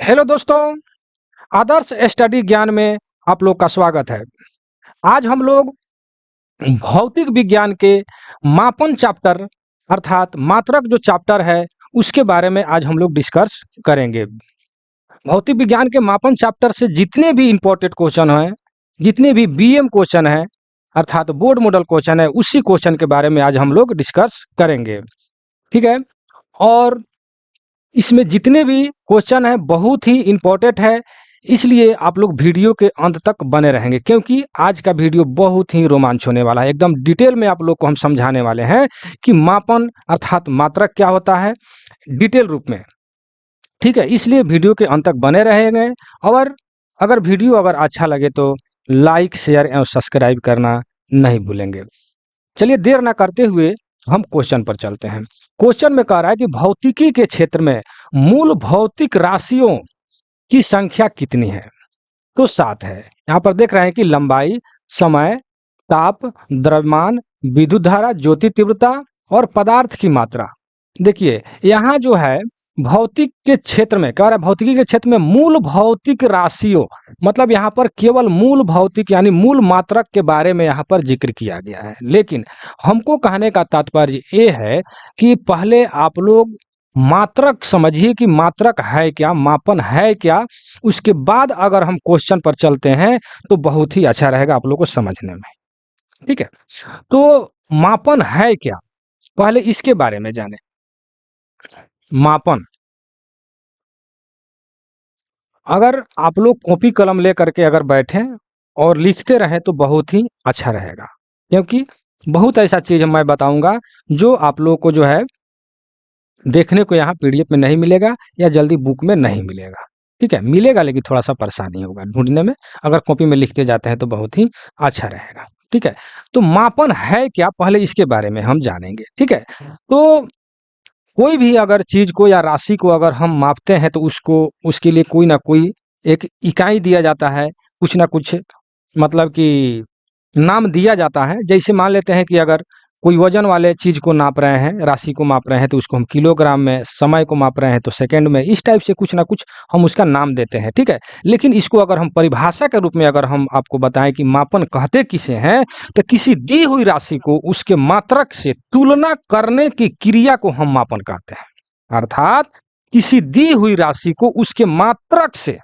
Hello दोस्तों, आदर्श study ज्ञान में आप लोग का स्वागत है। आज हम लोग भौतिक विज्ञान के मापन चैप्टर अर्थात मात्रक जो चैप्टर है उसके बारे में आज हम लोग डिस्कस करेंगे। भौतिक विज्ञान के मापन चैप्टर से जितने भी इम्पोर्टेंट क्वेश्चन हैं, जितने भी बीएम क्वेश्चन है अर्थात बोर्ड मॉडल क्वेश्चन है, उसी क्वेश्चन के बारे में आज हम लोग डिस्कस करेंगे। ठीक है, और इसमें जितने भी क्वेश्चन है बहुत ही इम्पोर्टेंट है, इसलिए आप लोग वीडियो के अंत तक बने रहेंगे क्योंकि आज का वीडियो बहुत ही रोमांच होने वाला है। एकदम डिटेल में आप लोग को हम समझाने वाले हैं कि मापन अर्थात मात्रक क्या होता है डिटेल रूप में। ठीक है, इसलिए वीडियो के अंत तक बने रहेंगे। और अगर वीडियो अच्छा लगे तो लाइक शेयर एवं सब्सक्राइब करना नहीं भूलेंगे। चलिए देर ना करते हुए हम क्वेश्चन पर चलते हैं। क्वेश्चन में कह रहा है कि भौतिकी के क्षेत्र में मूल भौतिक राशियों की संख्या कितनी है? तो 7 है। यहाँ पर देख रहे हैं कि लंबाई, समय, ताप, द्रव्यमान, विद्युत धारा, ज्योति तीव्रता और पदार्थ की मात्रा। देखिए यहाँ जो है भौतिक के क्षेत्र में कह रहा है, भौतिकी के क्षेत्र में मूल भौतिक राशियों मतलब यहाँ पर केवल मूल भौतिक यानी मूल मात्रक के बारे में यहाँ पर जिक्र किया गया है। लेकिन हमको कहने का तात्पर्य ये है कि पहले आप लोग मात्रक समझिए कि मात्रक है क्या, मापन है क्या, उसके बाद अगर हम क्वेश्चन पर चलते हैं तो बहुत ही अच्छा रहेगा आप लोग को समझने में। ठीक है, तो मापन है क्या, पहले इसके बारे में जाने। मापन, अगर आप लोग कॉपी कलम ले करके अगर बैठे और लिखते रहें तो बहुत ही अच्छा रहेगा, क्योंकि बहुत ऐसा चीज मैं बताऊंगा जो आप लोग को जो है देखने को यहाँ पीडीएफ में नहीं मिलेगा या जल्दी बुक में नहीं मिलेगा। ठीक है, मिलेगा लेकिन थोड़ा सा परेशानी होगा ढूंढने में। अगर कॉपी में लिखते जाते हैं तो बहुत ही अच्छा रहेगा। ठीक है, तो मापन है क्या, पहले इसके बारे में हम जानेंगे। ठीक है, तो कोई भी अगर चीज को या राशि को अगर हम मापते हैं तो उसको उसके लिए कोई ना कोई एक इकाई दिया जाता है, कुछ ना कुछ मतलब कि नाम दिया जाता है। जैसे मान लेते हैं कि अगर कोई वजन वाले चीज को नाप रहे हैं, राशि को माप रहे हैं तो उसको हम किलोग्राम में, समय को माप रहे हैं तो सेकंड में, इस टाइप से कुछ ना कुछ हम उसका नाम देते हैं। ठीक है, लेकिन इसको अगर हम परिभाषा के रूप में अगर हम आपको बताएं कि मापन कहते किसे हैं, तो किसी दी हुई राशि को उसके मात्रक से तुलना करने की क्रिया को हम मापन कहते हैं। अर्थात किसी दी हुई राशि को उसके मात्रक से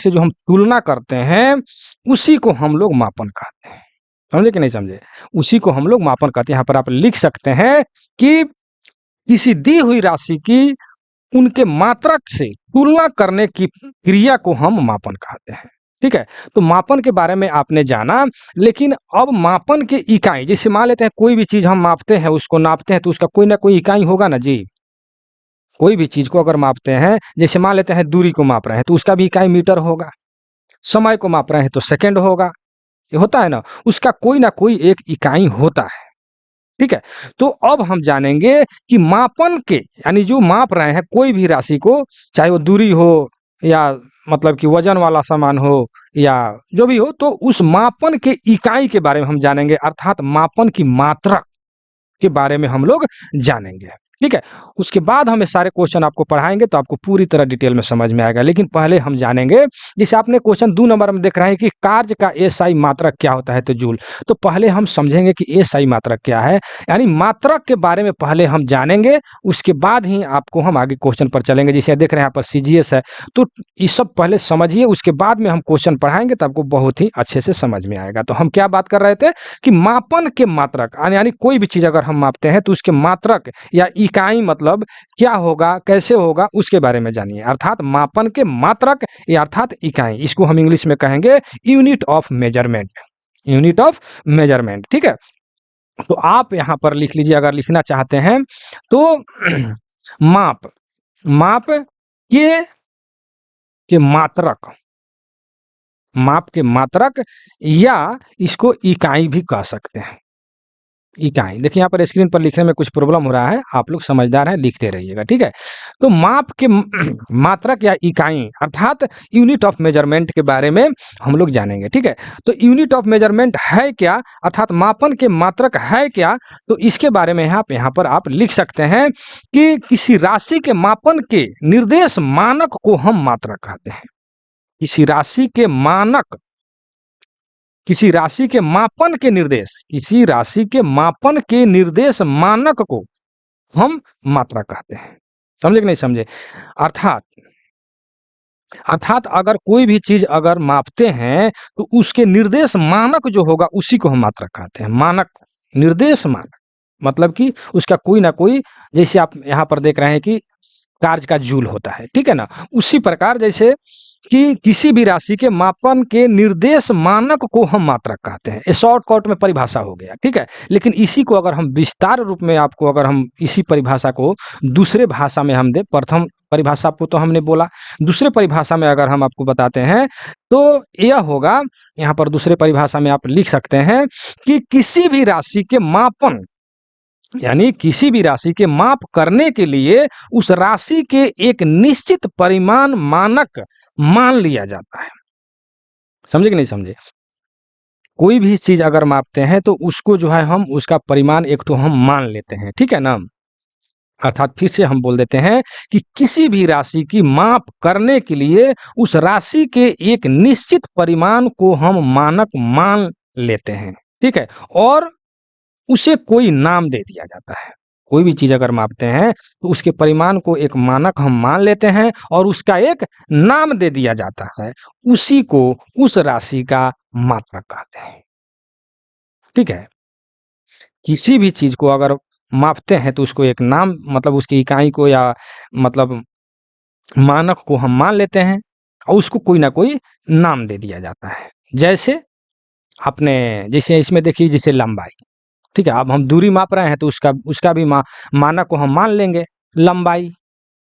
जो हम तुलना करते हैं उसी को हम लोग मापन कहते हैं। समझे कि नहीं समझे? उसी को हम लोग मापन कहते हैं। यहाँ पर आप लिख सकते हैं कि किसी दी हुई राशि की उनके मात्रक से तुलना करने की क्रिया को हम मापन कहते हैं। ठीक है, तो मापन के बारे में आपने जाना। लेकिन अब मापन के इकाई, जैसे मान लेते हैं कोई भी चीज हम मापते हैं, उसको नापते हैं तो उसका कोई ना कोई इकाई होगा ना जी। कोई भी चीज को अगर मापते हैं, जैसे मान लेते हैं दूरी को माप रहे हैं तो उसका भी इकाई मीटर होगा, समय को माप रहे हैं तो सेकंड होगा, ये होता है ना, उसका कोई ना कोई एक इकाई होता है। ठीक है, तो अब हम जानेंगे कि मापन के यानी जो माप रहे हैं कोई भी राशि को, चाहे वो दूरी हो या मतलब कि वजन वाला सामान हो या जो भी हो, तो उस मापन के इकाई के बारे में हम जानेंगे अर्थात मापन की मात्रक के बारे में हम लोग जानेंगे। ठीक है, उसके बाद हमें सारे क्वेश्चन आपको पढ़ाएंगे तो आपको पूरी तरह डिटेल में समझ में आएगा। लेकिन पहले हम जानेंगे, जैसे आपने क्वेश्चन 2 नंबर में देख रहे हैं कि कार्य का एसआई मात्रक क्या होता है, तो जूल। तो पहले हम समझेंगे कि एसआई मात्रक क्या है, यानी मात्रक के बारे में पहले हम जानेंगे, उसके बाद ही आपको हम आगे क्वेश्चन पर चलेंगे। जैसे देख रहे हैं यहाँ पर सीजीएस है, तो ये सब पहले समझिए, उसके बाद में हम क्वेश्चन पढ़ाएंगे तो आपको बहुत ही अच्छे से समझ में आएगा। तो हम क्या बात कर रहे थे कि मापन के मात्रक यानी कोई भी चीज अगर हम मापते हैं तो उसके मात्रक या इकाई मतलब क्या होगा, कैसे होगा, उसके बारे में जानिए। अर्थात मापन के मात्रक या अर्थात इकाई, इसको हम इंग्लिश में कहेंगे unit of measurement. Unit of measurement. ठीक है, तो आप यहां पर लिख लीजिए अगर लिखना चाहते हैं तो माप के मात्रक, माप के मात्रक या इसको इकाई भी कह सकते हैं। इकाई देखिए यहाँ पर स्क्रीन पर लिखने में कुछ प्रॉब्लम हो रहा है, आप लोग समझदार हैं, लिखते रहिएगा। ठीक है, तो माप के मात्रक या इकाई अर्थात यूनिट ऑफ मेजरमेंट के बारे में हम लोग जानेंगे। ठीक है, तो यूनिट ऑफ मेजरमेंट है क्या, अर्थात मापन के मात्रक है क्या, तो इसके बारे में आप यहाँ पर आप लिख सकते हैं कि किसी राशि के मापन के निर्देश मानक को हम मात्रक कहते हैं। किसी राशि के मानक, किसी राशि के मापन के निर्देश, किसी राशि के मापन के निर्देश मानक को हम मात्रा कहते हैं। समझे कि नहीं समझे? अर्थात अर्थात अगर कोई भी चीज अगर मापते हैं तो उसके निर्देश मानक जो होगा उसी को हम मात्रक कहते हैं। मानक, निर्देश मानक मतलब कि उसका कोई ना कोई, जैसे आप यहाँ पर देख रहे हैं कि कार्य का जूल होता है, ठीक है ना, उसी प्रकार जैसे कि किसी भी राशि के मापन के निर्देश मानक को हम मात्रक कहते हैं। ये शॉर्टकट में परिभाषा हो गया, ठीक है। लेकिन इसी को अगर हम विस्तार रूप में आपको, अगर हम इसी परिभाषा को दूसरे भाषा में हम दे, प्रथम परिभाषा को तो हमने बोला, दूसरे परिभाषा में अगर हम आपको बताते हैं तो यह होगा, यहाँ पर दूसरे परिभाषा में आप लिख सकते हैं कि किसी भी राशि के मापन, यानी किसी भी राशि के माप करने के लिए उस राशि के एक निश्चित परिमाण मानक मान लिया जाता है। समझे कि नहीं समझे? कोई भी चीज अगर मापते हैं तो उसको जो है हम उसका परिमाण एक तो हम मान लेते हैं, ठीक है ना। अर्थात फिर से हम बोल देते हैं कि किसी भी राशि की माप करने के लिए उस राशि के एक निश्चित परिमाण को हम मानक मान लेते हैं, ठीक है, और उसे कोई नाम दे दिया जाता है। कोई भी चीज अगर मापते हैं तो उसके परिमाण को एक मानक हम मान लेते हैं और उसका एक नाम दे दिया जाता है, उसी को उस राशि का मात्रक कहते हैं। ठीक है, किसी भी चीज को अगर मापते हैं तो उसको एक नाम, मतलब उसकी इकाई को या मतलब मानक को हम मान लेते हैं और उसको कोई ना कोई नाम दे दिया जाता है। जैसे आपने, जैसे इसमें देखिए, जैसे लंबाई, ठीक है, अब हम दूरी माप रहे हैं तो उसका उसका भी मानक को हम मान लेंगे लंबाई।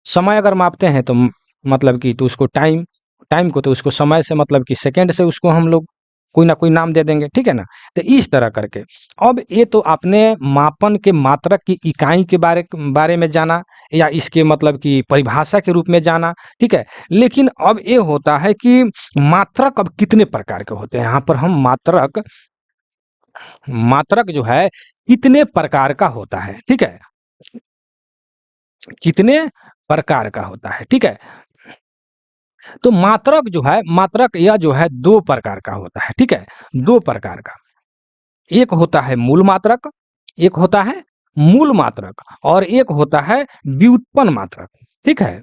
समय अगर मापते हैं तो मतलब कि तो उसको टाइम, टाइम को तो उसको समय से मतलब कि सेकंड से उसको हम लोग कोई ना कोई नाम दे देंगे, ठीक है ना। तो इस तरह करके अब ये तो आपने मापन के मात्रक की इकाई के बारे में जाना, या इसके मतलब कि परिभाषा के रूप में जाना, ठीक है। लेकिन अब ये होता है कि मात्रक अब कितने प्रकार के होते हैं। यहाँ पर हम मात्रक, मात्रक जो है कितने प्रकार का होता है, ठीक है, कितने प्रकार का होता है, ठीक है। तो मात्रक जो है, मात्रक यह जो है दो प्रकार का होता है, ठीक है, दो प्रकार का। एक होता है मूल मात्रक, एक होता है मूल मात्रक, और एक होता है व्युत्पन्न मात्रक, ठीक है,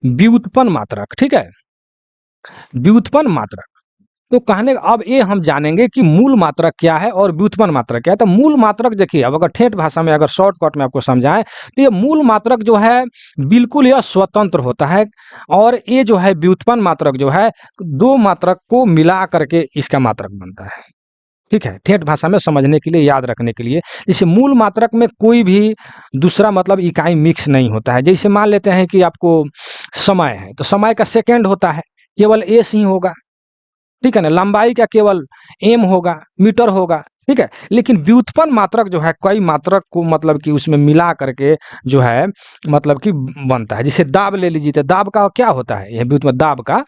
व्युत्पन्न मात्रक, ठीक है, व्युत्पन्न मात्रक। तो कहने अब ये हम जानेंगे कि मूल मात्रक क्या है और व्युत्पन्न मात्रक क्या है। तो मूल मात्रक देखिए, अब अगर ठेठ भाषा में, अगर शॉर्टकट में आपको समझाएं तो ये मूल मात्रक जो है बिल्कुल यह स्वतंत्र होता है, और ये जो है व्युत्पन्न मात्रक जो है दो मात्रक को मिला करके इसका मात्रक बनता है, ठीक है। ठेठ भाषा में समझने के लिए, याद रखने के लिए, जैसे मूल मात्रक में कोई भी दूसरा मतलब इकाई मिक्स नहीं होता है। जैसे मान लेते हैं कि आपको समय है तो समय का सेकेंड होता है, केवल एस ही होगा, ठीक है ना। लंबाई का केवल एम होगा, मीटर होगा, ठीक है। लेकिन व्युत्पन्न मात्रक जो है कई मात्रक को मतलब कि उसमें मिला करके जो है मतलब कि बनता है। जैसे दाब ले लीजिए, तो दाब का क्या होता है, यह व्युत्पन्न दाब का,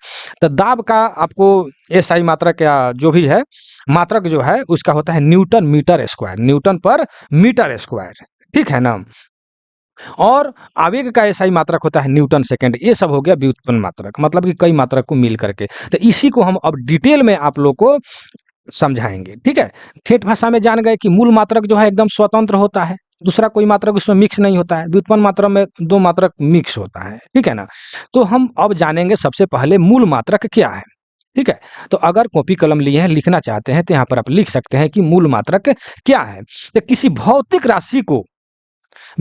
तो दाब का आपको एसआई मात्रक या जो भी है मात्रक जो है उसका होता है न्यूटन मीटर स्क्वायर, न्यूटन पर मीटर स्क्वायर, ठीक है ना। और आवेग का ऐसा ही मात्रक होता है न्यूटन सेकंड। ये सब हो गया व्युत्पन्न मात्रक, मतलब कि कई मात्रक को मिल करके। तो इसी को हम अब डिटेल में आप लोग को समझाएंगे, ठीक है। ठेठ भाषा में जान गए कि मूल मात्रक जो है एकदम स्वतंत्र होता है, दूसरा कोई मात्रक उसमें मिक्स नहीं होता है। व्युत्पन्न मात्रक में दो मात्रक मिक्स होता है, ठीक है ना। तो हम अब जानेंगे सबसे पहले मूल मात्रक क्या है, ठीक है। तो अगर कॉपी कलम लिए हैं, लिखना चाहते हैं, तो यहाँ पर आप लिख सकते हैं कि मूल मात्रक क्या है। तो किसी भौतिक राशि को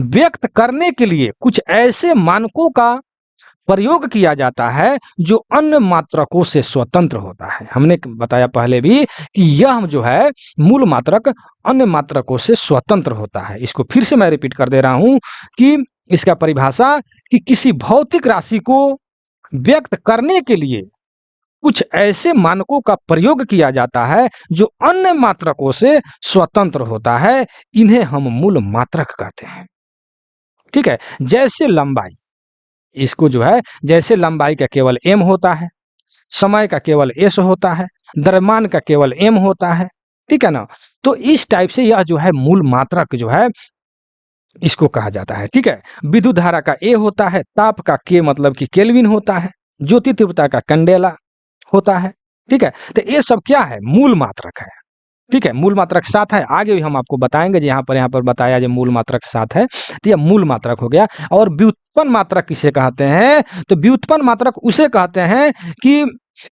व्यक्त करने के लिए कुछ ऐसे मानकों का प्रयोग किया जाता है जो अन्य मात्रकों से स्वतंत्र होता है। हमने बताया पहले भी कि यह जो है मूल मात्रक अन्य मात्रकों से स्वतंत्र होता है। इसको फिर से मैं रिपीट कर दे रहा हूं कि इसका परिभाषा कि किसी भौतिक राशि को व्यक्त करने के लिए कुछ ऐसे मानकों का प्रयोग किया जाता है जो अन्य मात्रकों से स्वतंत्र होता है, इन्हें हम मूल मात्रक कहते हैं, ठीक है। जैसे लंबाई, इसको जो है जैसे लंबाई का केवल m होता है, समय का केवल s होता है, द्रव्यमान का केवल m होता है, ठीक है ना। तो इस टाइप से यह जो है मूल मात्रक जो है इसको कहा जाता है, ठीक है। विद्युत धारा का A होता है, ताप का K मतलब कि केल्विन होता है, ज्योति तीव्रता का कैंडेला होता है, ठीक है। तो ये सब क्या है, मूल मात्रक है, ठीक है। मूल मात्रक 7 है, आगे भी हम आपको बताएंगे। यहाँ पर बताया जो मूल मात्रक 7 है, तो यह मूल मात्रक हो गया। और व्युत्पन्न मात्रक किसे कहते हैं, तो व्युत्पन्न मात्रक उसे कहते हैं कि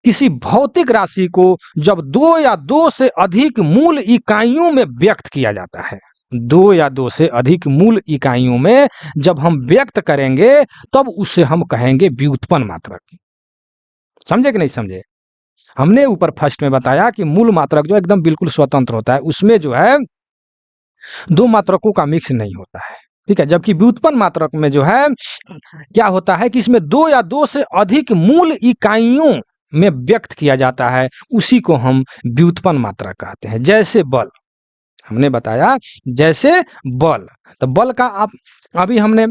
किसी भौतिक राशि को जब दो या दो से अधिक मूल इकाइयों में व्यक्त किया जाता है, दो या दो से अधिक मूल इकाइयों में जब हम व्यक्त करेंगे तब उसे हम कहेंगे व्युत्पन्न मात्रक। समझे कि नहीं समझे। हमने ऊपर फर्स्ट में बताया कि मूल मात्रक जो एकदम बिल्कुल स्वतंत्र होता है, उसमें जो है दो मात्रकों का मिक्स नहीं होता है, ठीक है। जबकि व्युत्पन्न मात्रक में जो है क्या होता है कि इसमें दो या दो से अधिक मूल इकाइयों में व्यक्त किया जाता है, उसी को हम व्युत्पन्न मात्रक कहते हैं। जैसे बल, हमने बताया जैसे बल, तो बल का आप अभी हमने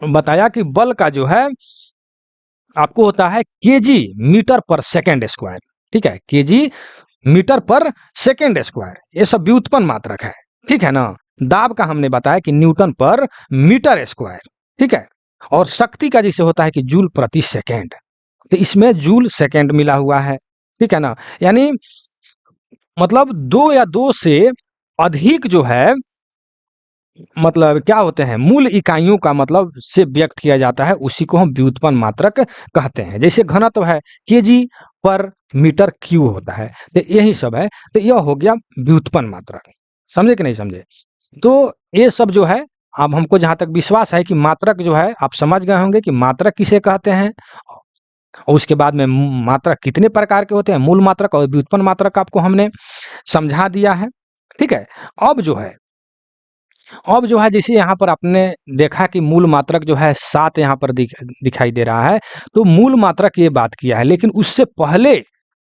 बताया कि बल का जो है आपको होता है केजी मीटर पर सेकेंड स्क्वायर, ठीक है, केजी मीटर पर सेकेंड स्क्वायर, ये सब व्युत्पन्न मात्रक है, ठीक है ना। दाब का हमने बताया कि न्यूटन पर मीटर स्क्वायर, ठीक है। और शक्ति का जैसे होता है कि जूल प्रति सेकेंड, तो इसमें जूल सेकेंड मिला हुआ है, ठीक है ना। यानी मतलब दो या दो से अधिक जो है मतलब क्या होते हैं मूल इकाइयों का मतलब से व्यक्त किया जाता है, उसी को हम व्युत्पन्न मात्रक कहते हैं। जैसे घनत्व है केजी पर मीटर क्यूब होता है, तो यही सब है। तो यह हो गया व्युत्पन्न मात्रक, समझे कि नहीं समझे। तो ये सब जो है, अब हमको जहां तक विश्वास है कि मात्रक जो है आप समझ गए होंगे कि मात्रक किसे कहते हैं, और उसके बाद में मात्रक कितने प्रकार के होते हैं, मूल मात्रक और व्युत्पन्न मात्रक आपको हमने समझा दिया है, ठीक है। अब जो है अब जो है जैसे यहाँ पर आपने देखा कि मूल मात्रक जो है 7 यहाँ पर दिखाई दे रहा है, तो मूल मात्रक ये बात किया है। लेकिन उससे पहले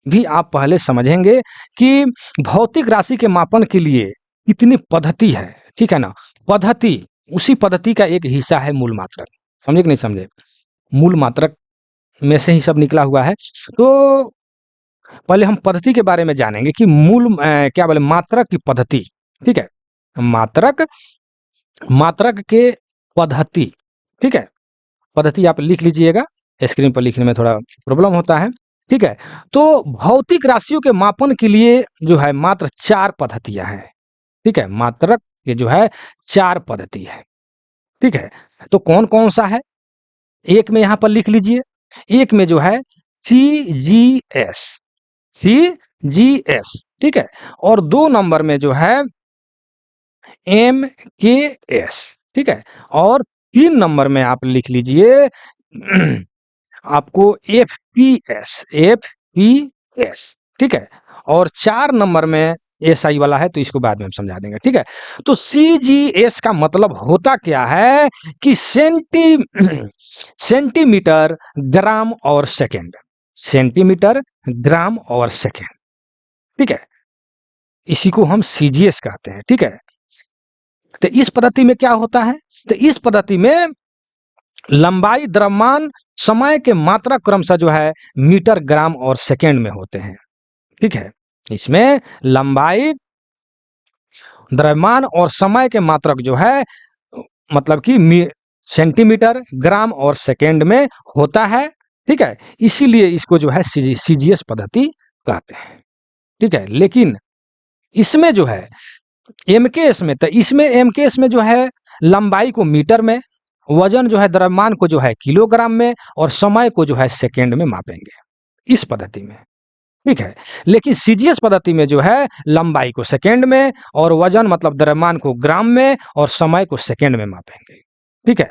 भी आप पहले समझेंगे कि भौतिक राशि के मापन के लिए कितनी पद्धति है, ठीक है ना। पद्धति, उसी पद्धति का एक हिस्सा है मूल मात्रक, समझे कि नहीं समझे। मूल मात्रक में से ही सब निकला हुआ है। तो पहले हम पद्धति के बारे में जानेंगे कि क्या बोले मात्रक की पद्धति, ठीक है। मात्रक मात्रक के पद्धति, ठीक है। पद्धति आप लिख लीजिएगा, स्क्रीन पर लिखने में थोड़ा प्रॉब्लम होता है, ठीक है। तो भौतिक राशियों के मापन के लिए जो है मात्र 4 पद्धतियां हैं, ठीक है। मात्रक के जो है 4 पद्धति है, ठीक है। तो कौन कौन सा है, एक में यहाँ पर लिख लीजिए। एक में जो है CGS, CGS, ठीक है। और 2 नंबर में जो है MKS, ठीक है। और 3 नंबर में आप लिख लीजिए आपको FPS, FPS, ठीक है। और 4 नंबर में SI वाला है, तो इसको बाद में हम समझा देंगे, ठीक है। तो CGS का मतलब होता क्या है कि सेंटीमीटर, ग्राम और सेकेंड, सेंटीमीटर, ग्राम और सेकेंड, ठीक है। इसी को हम CGS कहते हैं, ठीक है। तो इस पद्धति में क्या होता है, तो इस पद्धति में लंबाई, द्रव्यमान, समय के मात्रा क्रमशः जो है मीटर, ग्राम और सेकेंड में होते हैं, ठीक है। इसमें लंबाई, द्रव्यमान और समय के मात्रक जो है मतलब कि सेंटीमीटर, ग्राम और सेकेंड में होता है, ठीक है। इसीलिए इसको जो है CGS पद्धति कहते हैं, ठीक है। लेकिन इसमें जो है MKS में, तो इसमें MKS में जो है लंबाई को मीटर में, वजन जो है द्रव्यमान को जो है किलोग्राम में, और समय को जो है सेकेंड में मापेंगे इस पद्धति में, ठीक है। लेकिन CGS पद्धति में जो है लंबाई को सेकेंड में, और वजन मतलब द्रव्यमान को ग्राम में, और समय को सेकेंड में मापेंगे, ठीक है।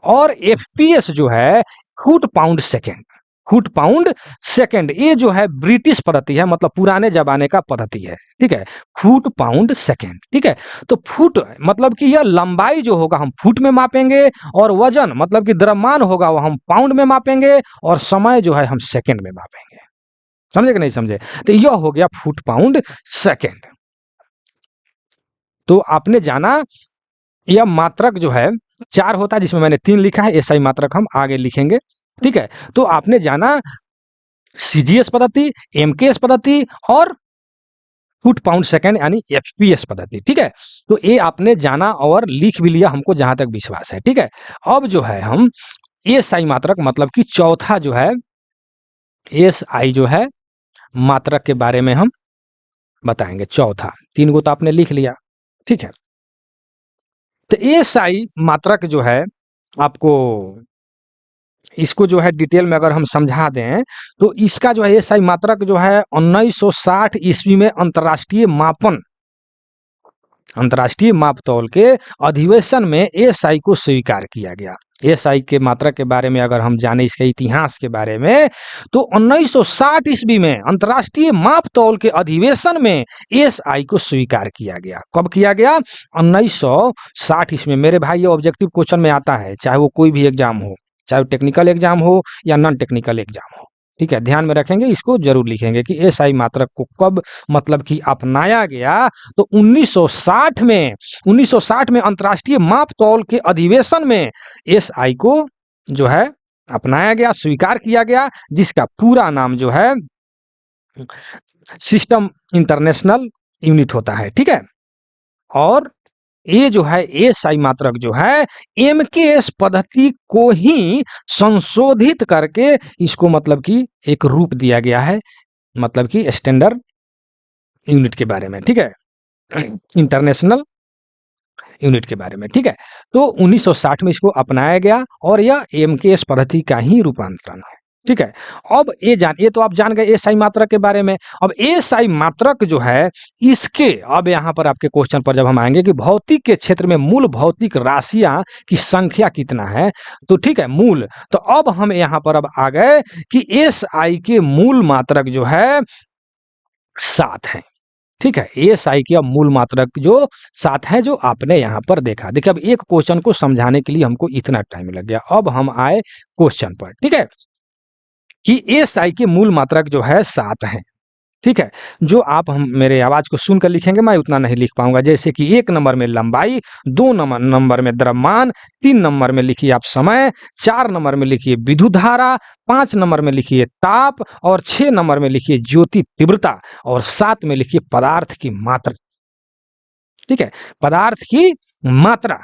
और FPS जो है foot pound second, foot pound second, ये जो है ब्रिटिश पद्धति है, मतलब पुराने जमाने का पद्धति है, ठीक है। फुट पाउंड सेकेंड, ठीक है। तो फुट मतलब कि यह लंबाई जो होगा हम फुट में मापेंगे, और वजन मतलब कि द्रव्यमान होगा वो हम पाउंड में मापेंगे, और समय जो है हम सेकेंड में मापेंगे, समझे कि नहीं समझे। तो यह हो गया फुट पाउंड सेकेंड। तो आपने जाना यह मात्रक जो है 4 होता है, जिसमें मैंने 3 लिखा है, एसआई मात्रक हम आगे लिखेंगे। ठीक है, तो आपने जाना सीजीएस पद्धति, एमकेएस पद्धति और फुट पाउंड सेकंड यानी एफपीएस पद्धति। ठीक है, तो ये आपने जाना और लिख भी लिया, हमको जहां तक विश्वास है। ठीक है, अब जो है हम एसआई मात्रक मतलब कि चौथा जो है एसआई जो है मात्रक के बारे में हम बताएंगे। चौथा, 3 गो तो आपने लिख लिया। ठीक है, तो एसआई मात्रक जो है आपको इसको जो है डिटेल में अगर हम समझा दें तो इसका जो है एसआई मात्रक जो है 1960 ईस्वी में अंतर्राष्ट्रीय मापतौल के अधिवेशन में एसआई को स्वीकार किया गया। एसआई के मात्रक के बारे में अगर हम जाने, इसके इतिहास के बारे में, तो 1960 ईस्वी में अंतर्राष्ट्रीय मापतौल के अधिवेशन में एसआई को स्वीकार किया गया। कब किया गया? 1960 ईस्वी में। मेरे भाई, ये ऑब्जेक्टिव क्वेश्चन में आता है, चाहे वो कोई भी एग्जाम हो, चाहे टेक्निकल एग्जाम हो या नॉन टेक्निकल एग्जाम हो। ठीक है, ध्यान में रखेंगे, इसको जरूर लिखेंगे कि एसआई मात्रक को कब मतलब कि अपनाया गया। तो 1960 में अंतर्राष्ट्रीय माप तौल के अधिवेशन में एसआई को जो है अपनाया गया, स्वीकार किया गया, जिसका पूरा नाम जो है सिस्टम इंटरनेशनल यूनिट होता है। ठीक है, और ये जो है एसआई मात्रक जो है एमकेएस पद्धति को ही संशोधित करके इसको मतलब कि एक रूप दिया गया है, मतलब कि स्टैंडर्ड यूनिट के बारे में। ठीक है, इंटरनेशनल यूनिट के बारे में। ठीक है, तो 1960 में इसको अपनाया गया और यह एमकेएस पद्धति का ही रूपांतरण है। ठीक है, अब ये तो आप जान गए एसआई मात्रक के बारे में। अब एसआई मात्रक जो है इसके, अब यहाँ पर आपके क्वेश्चन पर जब हम आएंगे कि भौतिक के क्षेत्र में मूल भौतिक राशियां की संख्या कितना है, तो ठीक है मूल, तो अब हम यहाँ पर अब आ गए कि एसआई के मूल मात्रक जो है 7 है। ठीक है, एसआई की अब मूल मात्रक जो 7 है, जो आपने यहाँ पर देखा। देखिए, अब एक क्वेश्चन को समझाने के लिए हमको इतना टाइम लग गया। अब हम आए क्वेश्चन पर। ठीक है, कि एसआई के मूल मात्रक जो है 7 है। ठीक है, जो आप हम मेरे आवाज को सुनकर लिखेंगे, मैं उतना नहीं लिख पाऊंगा। जैसे कि 1 नंबर में लंबाई, 2 नंबर में द्रव्यमान, 3 नंबर में लिखिए आप समय, 4 नंबर में लिखिए विद्युत धारा, 5 नंबर में लिखिए ताप, और 6 नंबर में लिखिए ज्योति तीव्रता, और 7 में लिखिए पदार्थ की मात्रा। ठीक है, पदार्थ की मात्रा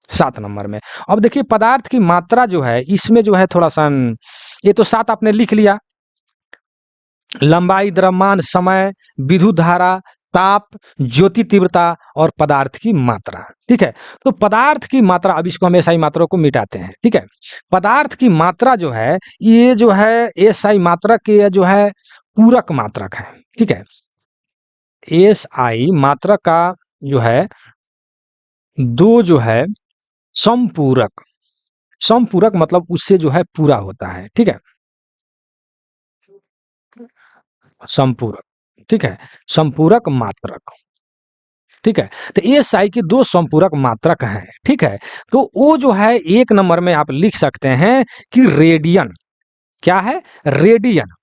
7 नंबर में। अब देखिए पदार्थ की मात्रा जो है इसमें जो है थोड़ा सा, ये तो 7 आपने लिख लिया, लंबाई, द्रव्यमान, समय, विद्युत धारा, ताप, ज्योति तीव्रता और पदार्थ की मात्रा। ठीक है, तो पदार्थ की मात्रा, अब इसको हम एसआई मात्रा को मिटाते हैं। ठीक है, पदार्थ की मात्रा जो है ये जो है एसआई मात्रक के जो है पूरक मात्रक है। ठीक है, एसआई मात्रक का जो है दो जो है समपूरक, समपूरक मतलब उससे जो है पूरा होता है। ठीक है, संपूरक। ठीक है, संपूरक मात्रक। ठीक है, तो एसआई के 2 संपूरक मात्रक हैं। ठीक है, तो वो जो है 1 नंबर में आप लिख सकते हैं कि रेडियन। क्या है? रेडियन।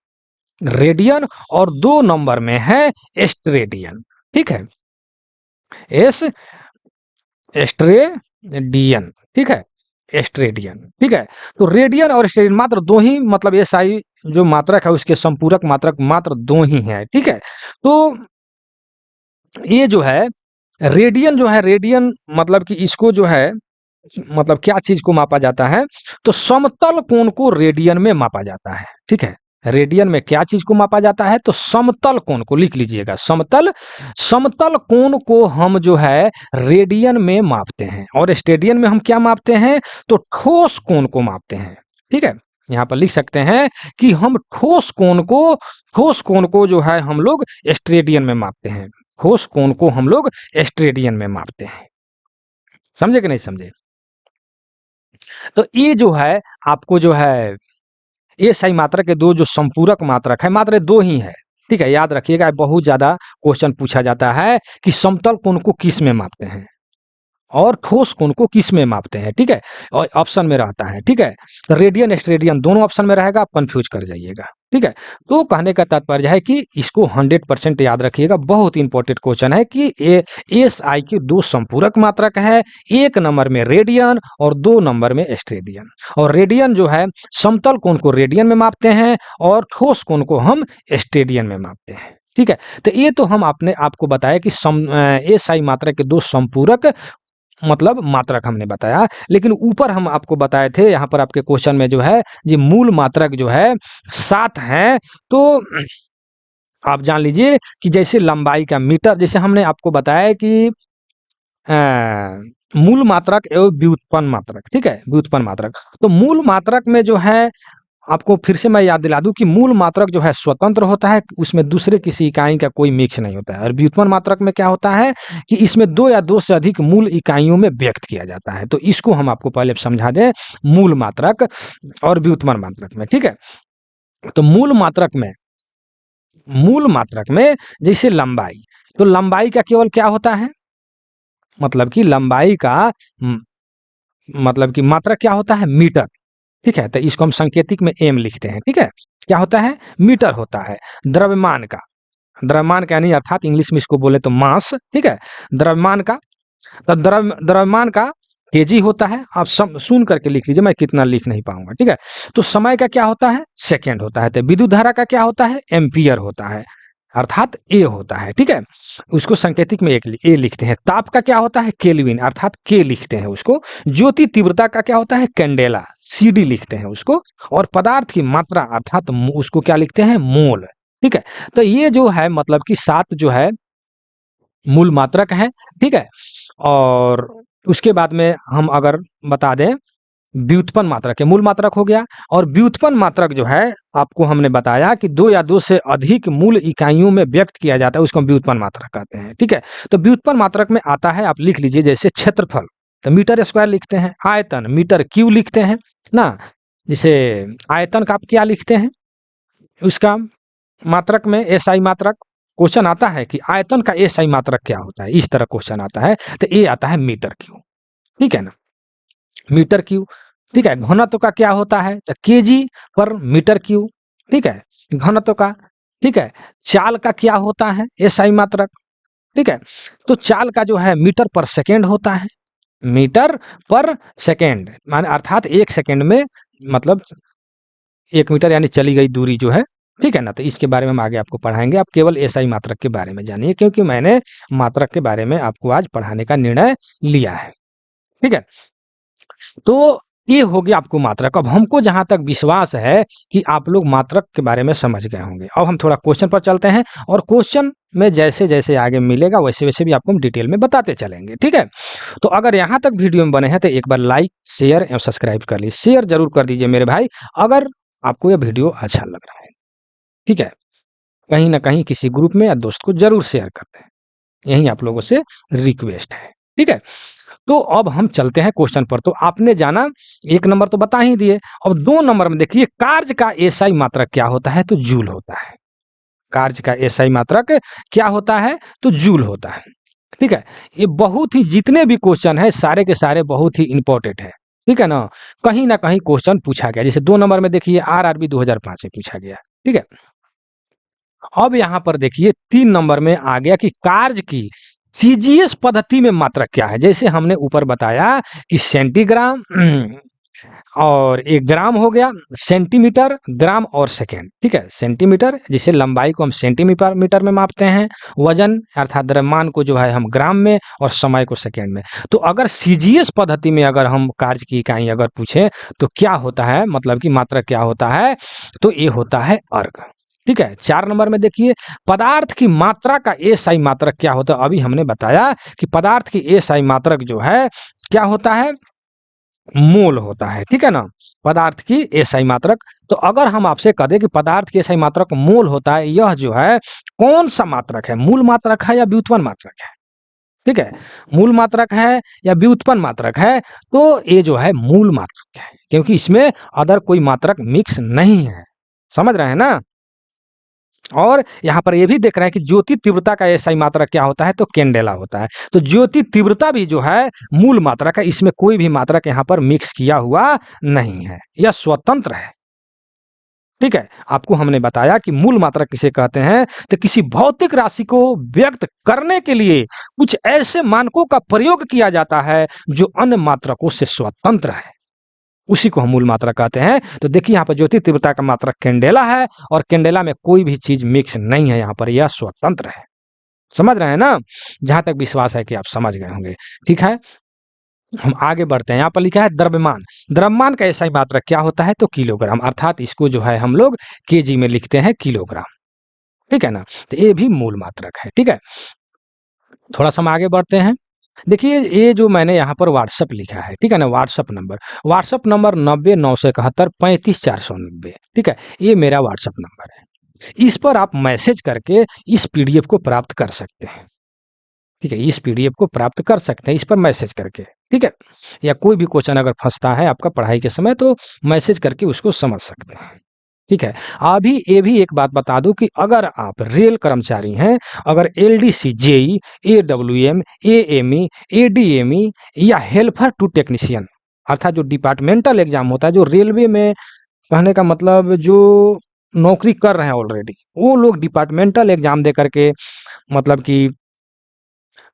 रेडियन, और 2 नंबर में है एस्ट्रेडियन। ठीक है, एस एस्ट्रेडियन। ठीक है, एस्ट्रेडियन। ठीक है, तो रेडियन और एस्ट्रेडियन मात्र 2 ही, मतलब एसआई जो मात्रक है उसके संपूरक मात्रक मात्र 2 ही है। ठीक है, तो ये जो है रेडियन जो है, रेडियन मतलब कि इसको जो है मतलब क्या चीज को मापा जाता है, तो समतल कोण को रेडियन में मापा जाता है। ठीक है, रेडियन में क्या चीज को मापा जाता है, तो समतल कोण को, लिख लीजिएगा, समतल समतल कोण को हम जो है रेडियन में मापते हैं। और स्टेडियन में हम क्या मापते हैं, तो ठोस कोण को मापते हैं। ठीक है, यहाँ पर लिख सकते हैं कि हम ठोस कोण को जो है हम लोग स्टेडियन में मापते हैं। ठोस कोण को हम लोग स्टेडियन में मापते हैं। समझे कि नहीं समझे? तो ये जो है आपको जो है एसआई मात्रक के 2 जो संपूरक मात्रक है, मात्र 2 ही है। ठीक है, याद रखिएगा, बहुत ज्यादा क्वेश्चन पूछा जाता है कि समतल कोण को किस में मापते हैं और ठोस कोण को किस में मापते हैं। ठीक है, और ऑप्शन में रहता है। ठीक है, तो रेडियन स्टेडियन दोनों ऑप्शन में रहेगा, आप कंफ्यूज कर जाइएगा। ठीक है। तो कहने का तात्पर्य है कि इसको 100% याद रखिएगा, बहुत इंपॉर्टेंट क्वेश्चन है कि एस आई के दो संपूरक मात्रक है, एक नंबर में रेडियन और 2 नंबर में स्टेडियन। और रेडियन जो है समतल कोण को रेडियन में मापते हैं और ठोस कोण को हम स्टेडियन में मापते हैं। ठीक है, तो ये तो हम आपने आपको बताया कि एस आई मात्रक के दो संपूरक मतलब मात्रक हमने बताया, लेकिन ऊपर हम आपको बताए थे, यहाँ पर आपके क्वेश्चन में जो है जी मूल मात्रक जो है 7 है। तो आप जान लीजिए कि जैसे लंबाई का मीटर, जैसे हमने आपको बताया कि अ, मूल मात्रक एवं व्युत्पन्न मात्रक, ठीक है, व्युत्पन्न मात्रक। तो मूल मात्रक में जो है आपको फिर से मैं याद दिला दूं कि मूल मात्रक जो है स्वतंत्र होता है, उसमें दूसरे किसी इकाई का कोई मिक्स नहीं होता है। और व्युत्पन्न मात्रक में क्या होता है कि इसमें 2 या 2 से अधिक मूल इकाइयों में व्यक्त किया जाता है। तो इसको हम आपको पहले समझा दें, मूल मात्रक और व्युत्पन्न मात्रक में। ठीक है, तो मूल मात्रक में जैसे लंबाई, तो लंबाई का केवल क्या होता है, मतलब कि लंबाई का मतलब कि मात्रक क्या होता है, मीटर। ठीक है, तो इसको हम सांकेतिक में एम लिखते हैं। ठीक है, क्या होता है, मीटर होता है। द्रव्यमान का, द्रव्यमान का यानी अर्थात इंग्लिश में इसको बोले तो मास। ठीक है, द्रव्यमान का, तो द्रव्यमान का केजी होता है। आप सुन करके लिख लीजिए, मैं कितना लिख नहीं पाऊंगा। ठीक है, तो समय का क्या होता है, सेकेंड होता है। तो विद्युत धारा का क्या होता है, एम्पियर होता है, अर्थात ए होता है। ठीक है, उसको संकेतिक में एक ए लिखते हैं। ताप का क्या होता है, केल्विन, अर्थात के लिखते हैं उसको। ज्योति तीव्रता का क्या होता है, कैंडेला, सीडी लिखते हैं उसको। और पदार्थ की मात्रा अर्थात उसको क्या लिखते हैं, मोल। ठीक है, तो ये जो है मतलब कि 7 जो है मूल मात्रक है। ठीक है, और उसके बाद में हम अगर बता दें व्युत्पन्न मात्रक है, मूल मात्रक हो गया। और व्युत्पन्न मात्रक जो है आपको हमने बताया कि 2 या 2 से अधिक मूल इकाइयों में व्यक्त किया जाता है, उसको हम व्युत्पन्न मात्रक कहते हैं। ठीक है, तो व्युत्पन्न मात्रक में आता है, आप लिख लीजिए, जैसे क्षेत्रफल तो मीटर स्क्वायर लिखते हैं, आयतन मीटर क्यू लिखते हैं ना। जैसे आयतन का आप क्या लिखते हैं, उसका मात्रक में एस आई मात्रक। क्वेश्चन आता है कि आयतन का एस आई मात्रक क्या होता है, इस तरह क्वेश्चन आता है, तो ये आता है मीटर क्यू। ठीक है ना, मीटर क्यू। ठीक है, घनत्व का क्या होता है, तो केजी पर मीटर क्यू। ठीक है, घनत्व का। ठीक है, चाल का क्या होता है, एसआई मात्रक। ठीक है, तो चाल का जो है मीटर पर सेकेंड होता है, मीटर पर सेकेंड माने अर्थात 1 सेकेंड में, मतलब 1 मीटर यानी चली गई दूरी जो है। ठीक है ना, तो इसके बारे में हम आगे आपको पढ़ाएंगे, आप केवल एसआई मात्रक के बारे में जानिए, क्योंकि मैंने मात्रक के बारे में आपको आज पढ़ाने का निर्णय लिया है। ठीक है, तो ये हो गया आपको मात्रक। अब हमको जहां तक विश्वास है कि आप लोग मात्रक के बारे में समझ गए होंगे। अब हम थोड़ा क्वेश्चन पर चलते हैं, और क्वेश्चन में जैसे जैसे आगे मिलेगा वैसे वैसे भी आपको हम डिटेल में बताते चलेंगे। ठीक है, तो अगर यहाँ तक वीडियो में बने हैं तो एक बार लाइक शेयर एवं सब्सक्राइब कर लीजिए, शेयर जरूर कर दीजिए मेरे भाई, अगर आपको यह वीडियो अच्छा लग रहा है। ठीक है, कहीं ना कहीं किसी ग्रुप में या दोस्त को जरूर शेयर करते हैं, यही आप लोगों से रिक्वेस्ट है। ठीक है, तो अब हम चलते हैं क्वेश्चन पर। तो आपने जाना 1 नंबर तो बता ही दिए। अब 2 नंबर में देखिए, कार्य का एसआई मात्रक क्या होता है, तो जूल होता है। कार्य का एसआई मात्रक क्या होता है, तो जूल होता है। ठीक है, ये बहुत ही, जितने भी क्वेश्चन है सारे के सारे बहुत ही इंपॉर्टेंट है। ठीक है ना कहीं क्वेश्चन पूछा गया। जैसे 2 नंबर में देखिए आरआरबी 2005 में पूछा गया। ठीक है, अब यहां पर देखिए 3 नंबर में आ गया कि कार्य की सीजीएस पद्धति में मात्रक क्या है। जैसे हमने ऊपर बताया कि सेंटीग्राम और 1 ग्राम हो गया, सेंटीमीटर, ग्राम और सेकेंड। ठीक है, सेंटीमीटर जिसे लंबाई को हम सेंटीमीटर मीटर में मापते हैं, वजन अर्थात द्रव्यमान को जो है हम ग्राम में, और समय को सेकेंड में। तो अगर सीजीएस पद्धति में अगर हम कार्य की इकाई अगर पूछे तो क्या होता है, मतलब कि मात्रक क्या होता है, तो ये होता है अर्ग। ठीक है, 4 नंबर में देखिए, पदार्थ की मात्रा का एसआई मात्रक क्या होता है। अभी हमने बताया कि पदार्थ की एसआई मात्रक जो है क्या होता है, मोल होता है। ठीक है ना, पदार्थ की एसआई मात्रक। तो अगर हम आपसे कह दें कि पदार्थ की एसआई मात्रक मोल होता है, यह जो है कौन सा मात्रक है, मूल मात्रक है या व्युत्पन्न मात्रक है। ठीक है, मूल मात्रक है या व्युत्पन्न मात्रक है, तो ये जो है मूल मात्रक है, क्योंकि इसमें अदर कोई मात्रक मिक्स नहीं है। समझ रहे हैं ना। और यहाँ पर ये भी देख रहे हैं कि ज्योति तीव्रता का एसआई मात्रक क्या होता है, तो कैंडेला होता है। तो ज्योति तीव्रता भी जो है मूल मात्रक है, इसमें कोई भी मात्रक यहाँ पर मिक्स किया हुआ नहीं है, यह स्वतंत्र है। ठीक है, आपको हमने बताया कि मूल मात्रा किसे कहते हैं, तो किसी भौतिक राशि को व्यक्त करने के लिए कुछ ऐसे मानकों का प्रयोग किया जाता है जो अन्य मात्रकों से स्वतंत्र है, उसी को हम मूल मात्रा कहते हैं। तो देखिए यहाँ पर ज्योति तीव्रता का मात्रक कैंडेला है और कैंडेला में कोई भी चीज मिक्स नहीं है, यहाँ पर यह स्वतंत्र है। समझ रहे हैं ना? जहां तक विश्वास है कि आप समझ गए होंगे। ठीक है, हम आगे बढ़ते हैं। यहाँ पर लिखा है द्रव्यमान। द्रव्यमान का ऐसा ही मात्रक क्या होता है, तो किलोग्राम, अर्थात इसको जो है हम लोग केजी में लिखते हैं किलोग्राम। ठीक है ना? तो ये भी मूल मात्रक है। ठीक है, थोड़ा सा हम आगे बढ़ते हैं। देखिए ये जो मैंने यहाँ पर व्हाट्सअप लिखा है, ठीक है ना, व्हाट्सअप नंबर 90 971 35 490। ठीक है, ये मेरा व्हाट्सअप नंबर है। इस पर आप मैसेज करके इस पीडीएफ को प्राप्त कर सकते हैं। ठीक है, इस पीडीएफ को प्राप्त कर सकते हैं इस पर मैसेज करके। ठीक है, या कोई भी क्वेश्चन अगर फंसता है आपका पढ़ाई के समय, तो मैसेज करके उसको समझ सकते हैं। ठीक है, अभी ये भी एक बात बता दूं कि अगर आप रेल कर्मचारी हैं, अगर LDC, JE, AWM, AME, ADME या हेल्पर टू टेक्नीशियन, अर्थात जो डिपार्टमेंटल एग्जाम होता है, जो रेलवे में, कहने का मतलब जो नौकरी कर रहे हैं ऑलरेडी, वो लोग डिपार्टमेंटल एग्जाम दे करके मतलब कि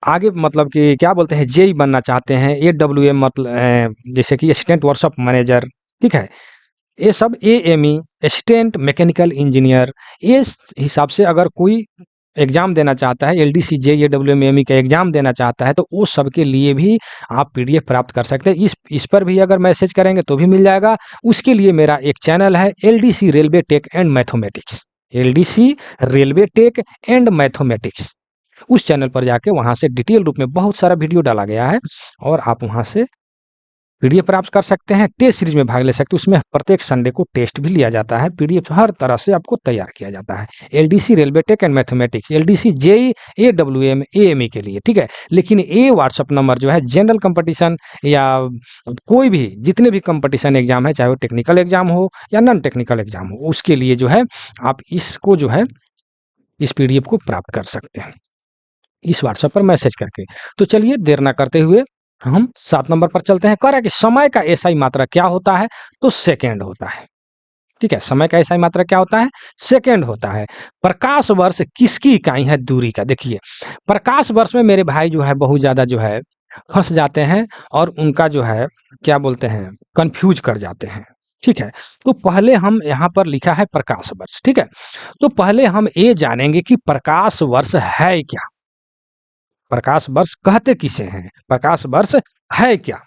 आगे मतलब कि क्या बोलते हैं, जेई बनना चाहते हैं, एडब्ल्यूएम मतलब जैसे कि असिस्टेंट वर्कशॉप मैनेजर। ठीक है, ये सब एएमई, असिस्टेंट मैकेनिकल इंजीनियर, ये हिसाब से अगर कोई एग्जाम देना चाहता है, एलडीसी, जेई, एडब्ल्यूएम, एएमई का एग्जाम देना चाहता है, तो वो सबके लिए भी आप पीडीएफ प्राप्त कर सकते हैं। इस पर भी अगर मैसेज करेंगे तो भी मिल जाएगा। उसके लिए मेरा एक चैनल है, LDC railway tech and mathematics, LDC railway tech and mathematics. उस चैनल पर जाके वहां से डिटेल रूप में बहुत सारा वीडियो डाला गया है और आप वहां से पीडीएफ प्राप्त कर सकते हैं। टेस्ट सीरीज में भाग ले सकते हैं, उसमें प्रत्येक संडे को टेस्ट भी लिया जाता है। पीडीएफ हर तरह से आपको तैयार किया जाता है, LDC railway tech and mathematics, LDC, JE, AWM, AME के लिए। ठीक है, लेकिन ये व्हाट्सअप नंबर जो है जनरल कंपटीशन या कोई भी जितने भी कंपटीशन एग्जाम है, चाहे वो टेक्निकल एग्जाम हो या नॉन टेक्निकल एग्जाम हो, उसके लिए जो है आप इसको जो है इस पीडीएफ को प्राप्त कर सकते हैं इस व्हाट्सएप पर मैसेज करके। तो चलिए देर ना करते हुए हम 7 नंबर पर चलते हैं। कह रहा है कि समय का एसआई मात्रा क्या होता है, तो सेकेंड होता है। ठीक है, समय का एसआई मात्रा क्या होता है, सेकेंड होता है। प्रकाश वर्ष किसकी इकाई है दूरी का? देखिए प्रकाश वर्ष में मेरे भाई जो है बहुत ज्यादा जो है फंस जाते हैं और उनका जो है क्या बोलते हैं, कंफ्यूज कर जाते हैं। ठीक है, तो पहले हम यहाँ पर लिखा है प्रकाश वर्ष। ठीक है, तो पहले हम ये जानेंगे कि प्रकाश वर्ष है क्या, प्रकाश वर्ष कहते किसे हैं, प्रकाश वर्ष है क्या?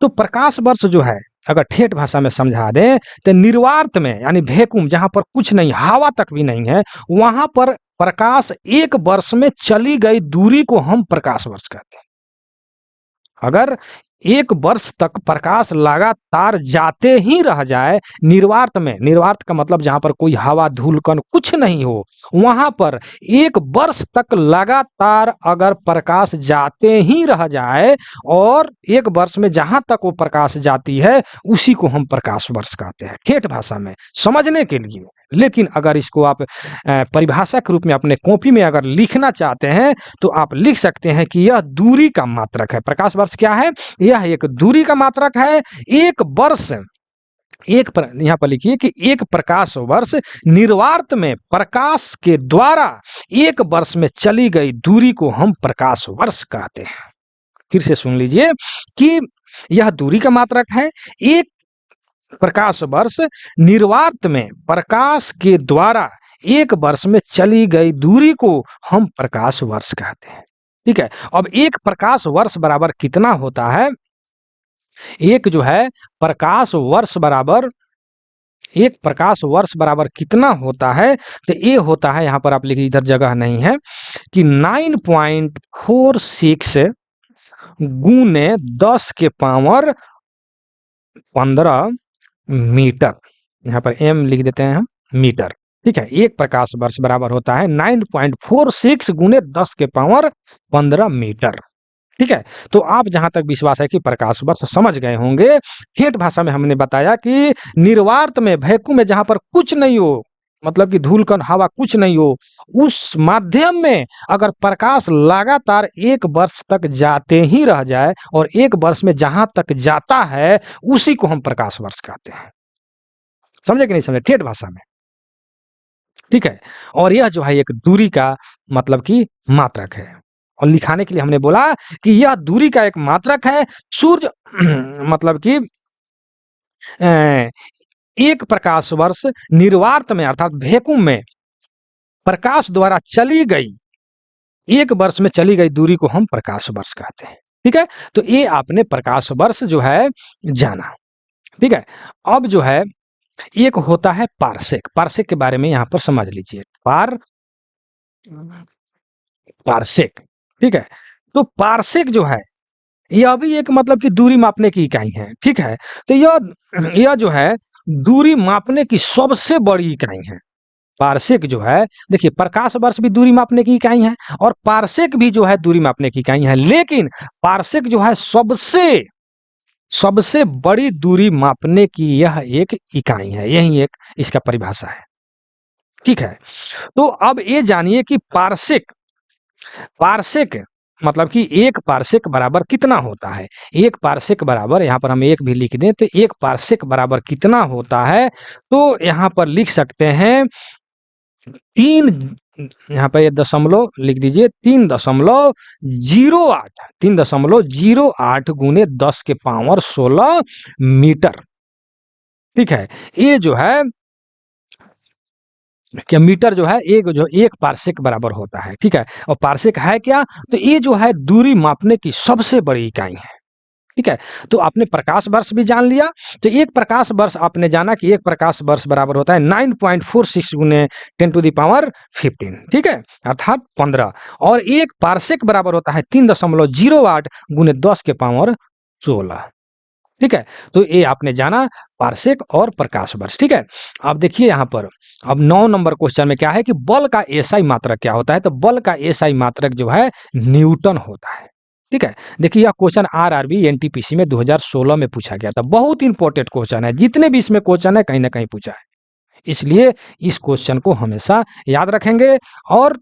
तो प्रकाश वर्ष जो है अगर ठेठ भाषा में समझा दें तो निर्वात में, यानी वैक्यूम, जहां पर कुछ नहीं, हवा तक भी नहीं है, वहां पर प्रकाश एक वर्ष में चली गई दूरी को हम प्रकाश वर्ष कहते हैं। अगर एक वर्ष तक प्रकाश लगातार जाते ही रह जाए निर्वात में, निर्वात का मतलब जहां पर कोई हवा धूल कण कुछ नहीं हो, वहां पर एक वर्ष तक लगातार अगर प्रकाश जाते ही रह जाए और एक वर्ष में जहां तक वो प्रकाश जाती है उसी को हम प्रकाश वर्ष कहते हैं ठेठ भाषा में समझने के लिए। लेकिन अगर इसको आप परिभाषा के रूप में अपने कॉपी में अगर लिखना चाहते हैं तो आप लिख सकते हैं कि यह दूरी का मात्रक है। प्रकाश वर्ष क्या है, यह एक दूरी का मात्रक है। एक वर्ष, यहाँ पर लिखिए कि एक प्रकाश वर्ष निर्वात में प्रकाश के द्वारा एक वर्ष में चली गई दूरी को हम प्रकाश वर्ष कहते हैं। फिर से सुन लीजिए कि यह दूरी का मात्रक है। एक प्रकाश वर्ष निर्वात में प्रकाश के द्वारा एक वर्ष में चली गई दूरी को हम प्रकाश वर्ष कहते हैं। ठीक है, अब एक प्रकाश वर्ष बराबर कितना होता है, एक जो है प्रकाश वर्ष बराबर, एक प्रकाश वर्ष बराबर कितना होता है, तो ये होता है, यहां पर आप लिखिए, इधर जगह नहीं है, कि 9.46 गुने 10 के पावर 15 मीटर, यहाँ पर एम लिख देते हैं हम, मीटर। ठीक है, एक प्रकाश वर्ष बराबर होता है 9.46 गुने 10 के पावर 15 मीटर। ठीक है, तो आप जहां तक विश्वास है कि प्रकाश वर्ष समझ गए होंगे। ठेठ भाषा में हमने बताया कि निर्वात में, वैक्यूम में, जहां पर कुछ नहीं हो, मतलब कि धूल कण हवा कुछ नहीं हो, उस माध्यम में अगर प्रकाश लगातार एक वर्ष तक जाते ही रह जाए और एक वर्ष में जहां तक जाता है उसी को हम प्रकाश वर्ष कहते हैं। समझे कि नहीं समझे ठेठ भाषा में? ठीक है। और यह जो है एक दूरी का मतलब कि मात्रक है, और लिखाने के लिए हमने बोला कि यह दूरी का एक मात्रक है। सूर्य मतलब कि एक प्रकाश वर्ष निर्वात में अर्थात वैक्यूम में प्रकाश द्वारा चली गई, एक वर्ष में चली गई दूरी को हम प्रकाश वर्ष कहते हैं। ठीक है, तो ये आपने प्रकाश वर्ष जो है जाना। ठीक है, अब जो है एक होता है पारसेक। पारसेक के बारे में यहां पर समझ लीजिए। पारसेक, ठीक है। तो पारसेक जो है यह भी एक मतलब कि दूरी मापने की इकाई है। ठीक है, तो यह जो है दूरी मापने की सबसे बड़ी इकाई है। पारसेक जो है, देखिए प्रकाश वर्ष भी दूरी मापने की इकाई है और पारसेक भी जो है दूरी मापने की इकाई है, लेकिन पारसेक जो है सबसे सबसे बड़ी दूरी मापने की यह एक इकाई है, यही एक इसका परिभाषा है। ठीक है, तो अब ये जानिए कि पारसेक पारसेक मतलब कि एक पारसेक बराबर कितना होता है। एक पारसेक बराबर, यहां पर हम एक भी लिख दें तो एक पारसेक बराबर कितना होता है, तो यहां पर लिख सकते हैं 3, यहाँ पे दशमलव लिख दीजिए 3.08, 3.08 गुने 10 के पावर 16 मीटर। ठीक है, ये जो है क्या मीटर जो है एक पारसेक बराबर होता है। ठीक है, और पारसेक है क्या, तो ये जो है दूरी मापने की सबसे बड़ी इकाई है। ठीक है, तो आपने प्रकाश वर्ष भी जान लिया। तो एक प्रकाश वर्ष आपने जाना कि एक प्रकाश वर्ष बराबर होता है 9.46 गुने 10⁻15। ठीक है, अर्थात 15। और एक पारसेक बराबर होता है 3.08 गुने 10 के पावर 16। ठीक है, तो ये आपने जाना पारसेक और प्रकाश वर्ष। ठीक है, अब देखिए यहाँ पर अब 9 नंबर क्वेश्चन में क्या है कि बल का एसआई मात्रक क्या होता है। तो बल का एसआई मात्रक जो है न्यूटन होता है। ठीक है, देखिए यह क्वेश्चन आरआरबी एनटीपीसी में 2016 में पूछा गया था। बहुत इंपॉर्टेंट क्वेश्चन है, जितने भी इसमें क्वेश्चन है कहीं ना कहीं पूछा है, इसलिए इस क्वेश्चन को हमेशा याद रखेंगे और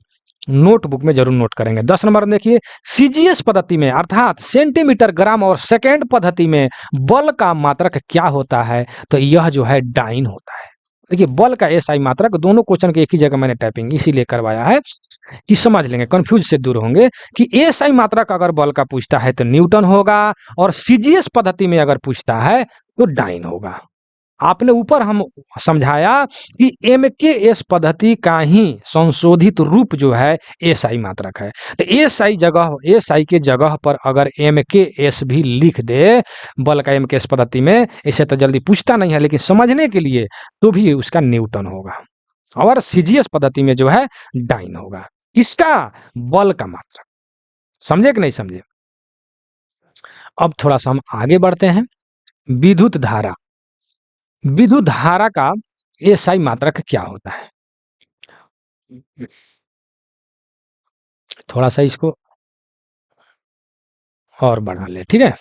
नोटबुक में जरूर नोट करेंगे। 10 नंबर देखिए, सीजीएस पद्धति में अर्थात सेंटीमीटर ग्राम और सेकेंड पद्धति में बल का मात्रक क्या होता है, तो यह जो है डाइन होता है। देखिए बल का एसआई मात्रक, दोनों क्वेश्चन के एक ही जगह मैंने टाइपिंग इसीलिए करवाया है कि समझ लेंगे, कंफ्यूज से दूर होंगे कि एसआई मात्रक अगर बल का पूछता है तो न्यूटन होगा, और सीजीएस पद्धति में अगर पूछता है तो डाइन होगा। आपने ऊपर हम समझाया कि एमकेएस पद्धति का ही संशोधित रूप जो है एसआई मात्रक है। तो एसआई के जगह पर अगर एमकेएस भी लिख दे बल का एमकेएस पद्धति में, इसे तो जल्दी पूछता नहीं है, लेकिन समझने के लिए तो भी उसका न्यूटन होगा, और सीजीएस पद्धति में जो है डाइन होगा। किसका? बल का मात्रक। समझे कि नहीं समझे? अब थोड़ा सा हम आगे बढ़ते हैं। विद्युत धारा, विद्युत धारा का एसआई मात्रक क्या होता है? थोड़ा सा इसको और बढ़ा ले, ठीक है।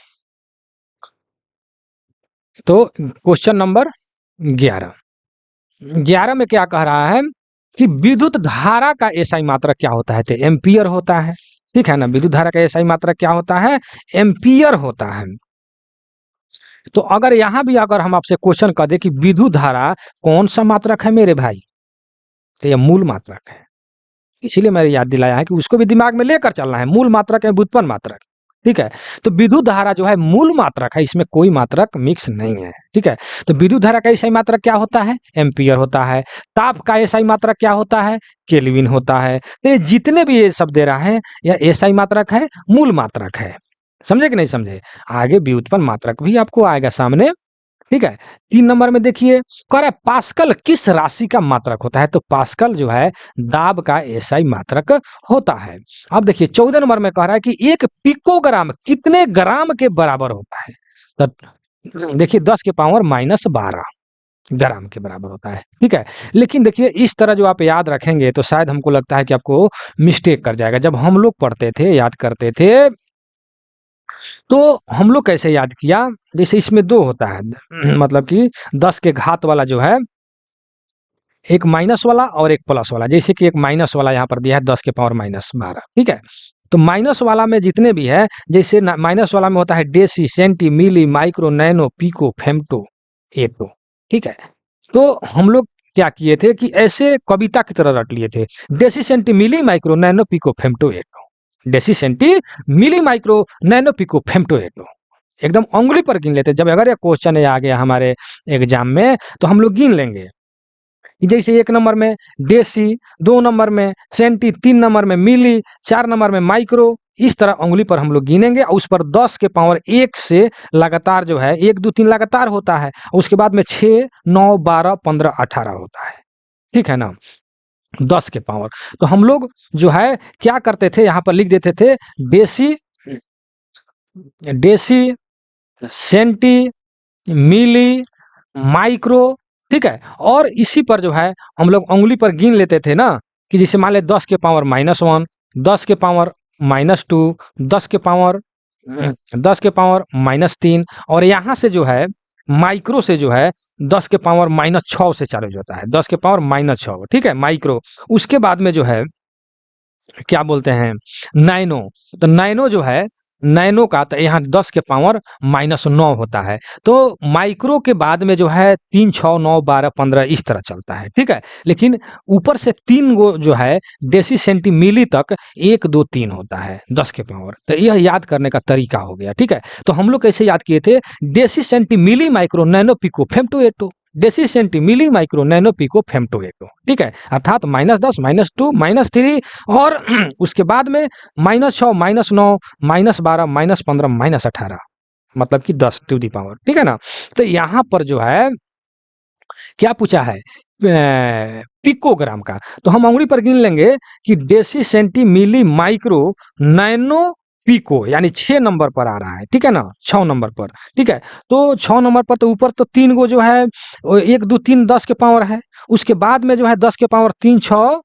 तो क्वेश्चन नंबर 11 में क्या कह रहा है कि विद्युत धारा का एसआई मात्रक क्या होता है, तो एम्पियर होता है। ठीक है ना, विद्युत धारा का एसआई मात्रक क्या होता है? एम्पियर होता है। तो अगर यहां भी अगर हम आपसे क्वेश्चन कर दे कि विद्युत धारा कौन सा मात्रक है मेरे भाई, तो यह मूल मात्रक है। इसीलिए मैंने याद दिलाया है कि उसको भी दिमाग में लेकर चलना है, मूल मात्रक है व्युत्पन्न मात्रक। ठीक है, तो विद्युत धारा जो है मूल मात्रक है, इसमें कोई मात्रक मिक्स नहीं है। ठीक है, तो विद्युत धारा का एसआई मात्रक क्या होता है? एम्पियर होता है। ताप का एसआई मात्रक क्या होता है? केल्विन होता है। तो ये जितने भी ये सब दे रहा है यह एसआई मात्रक है, मूल मात्रक है। समझे कि नहीं समझे? आगे व्युत्पन्न मात्रक भी आपको आएगा सामने। ठीक है, 3 नंबर में देखिए कह रहा है पास्कल किस राशि का मात्रक होता है, तो पास्कल जो है दाब का एसआई मात्रक होता है। अब देखिए 14 नंबर में कह रहा है कि एक पिकोग्राम कितने ग्राम के बराबर होता है, तो देखिए 10 के पावर -12 ग्राम के बराबर होता है। ठीक है, लेकिन देखिए इस तरह जो आप याद रखेंगे तो शायद हमको लगता है कि आपको मिस्टेक कर जाएगा। जब हम लोग पढ़ते थे, याद करते थे, तो हम लोग कैसे याद किया, जैसे इसमें 2 होता है मतलब कि 10 के घात वाला जो है, एक माइनस वाला और एक प्लस वाला। जैसे कि एक माइनस वाला यहाँ पर दिया है 10 के पावर -12। ठीक है, तो माइनस वाला में जितने भी है, जैसे माइनस वाला में होता है deci, centi, milli, micro, nano, pico, femto, atto. ठीक है, तो हम लोग क्या किए थे कि ऐसे कविता की तरह रट लिए थे, deci centi milli micro nano pico femto atto, deci centi milli micro nano pico femto atto, एकदम उंगली पर गिन लेते। जब अगर ये क्वेश्चन आ गया हमारे एग्जाम में तो हम लोग गिन लेंगे, जैसे 1 नंबर में डेसी, 2 नंबर में सेंटी, 3 नंबर में मिली, 4 नंबर में माइक्रो, इस तरह उंगली पर हम लोग गिनेंगे और उस पर 10 के पावर 1 से लगातार जो है 1 2 3 लगातार होता है, उसके बाद में 6 9 12 15 18 होता है, ठीक है ना, 10 के पावर। तो हम लोग जो है क्या करते थे, यहाँ पर लिख देते थे deci, deci, centi, milli, micro, ठीक है। और इसी पर जो है हम लोग उंगली पर गिन लेते थे ना, कि जैसे मान ले 10 के पावर -1, 10 के पावर -2, 10 के पावर 3, और यहाँ से जो है माइक्रो से जो है 10 के पावर -6 से चालू होता है, 10 के पावर -6, ठीक है, माइक्रो। उसके बाद में जो है क्या बोलते हैं नैनो, तो नैनो जो है नैनो का तो यहाँ 10 के पावर -9 होता है। तो माइक्रो के बाद में जो है 3 6 9 12 15 इस तरह चलता है, ठीक है। लेकिन ऊपर से 3 गो जो है डेसी सेंटी मिली तक 1 2 3 होता है 10 के पावर। तो यह याद करने का तरीका हो गया, ठीक है। तो हम लोग कैसे याद किए थे, deci centi milli micro nano pico femto atto, deci centi milli micro nano pico femto atto, ठीक है। अर्थात -10 -2 -3 और उसके बाद में -6 -9 -12 -15 -18, मतलब कि 10 टू दी पावर, ठीक है ना। तो यहाँ पर जो है क्या पूछा है पिकोग्राम का, तो हम उंगली पर गिन लेंगे कि deci centi milli micro nano pico, यानी 6 नंबर पर आ रहा है, ठीक है ना, 6 नंबर पर, ठीक है। तो 6 नंबर पर तो ऊपर तो 3 गो जो है 1 2 3 10 के पावर है, उसके बाद में जो है 10 के पावर 3 6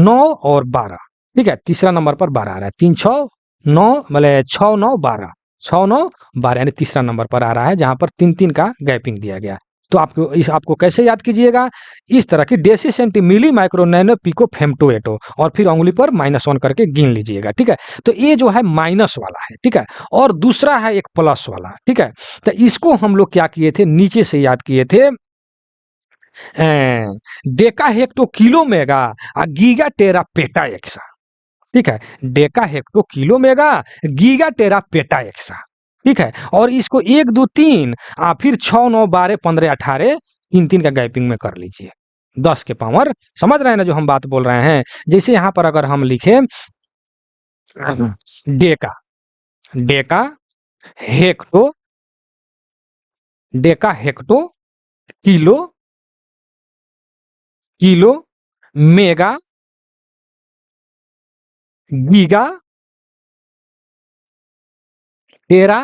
9 और 12, ठीक है, तीसरा नंबर पर 12 आ रहा है, 3 6 9 मतलब 6 9 12, 6 9 12 यानी तीसरा नंबर पर आ रहा है, जहां पर 3 3 का गैपिंग दिया गया। तो आपको कैसे याद कीजिएगा, इस तरह की deci centi milli micro nano pico femto atto, और फिर उंगली पर -1 करके गिन लीजिएगा, ठीक है। तो ये जो है माइनस वाला है, ठीक है, और दूसरा है एक प्लस वाला, ठीक है। तो इसको हम लोग क्या किए थे, नीचे से याद किए थे, deca hecto kilo mega giga tera peta exa, ठीक है, deca hecto kilo mega giga tera peta exa, ठीक है। और इसको 1 2 3 फिर 6 9 12 15 18 3 3 का गैपिंग में कर लीजिए, 10 के पावर, समझ रहे हैं ना जो हम बात बोल रहे हैं। जैसे यहाँ पर अगर हम लिखे Deka, Deka hecto, Deka hecto kilo, kilo mega giga टेरा,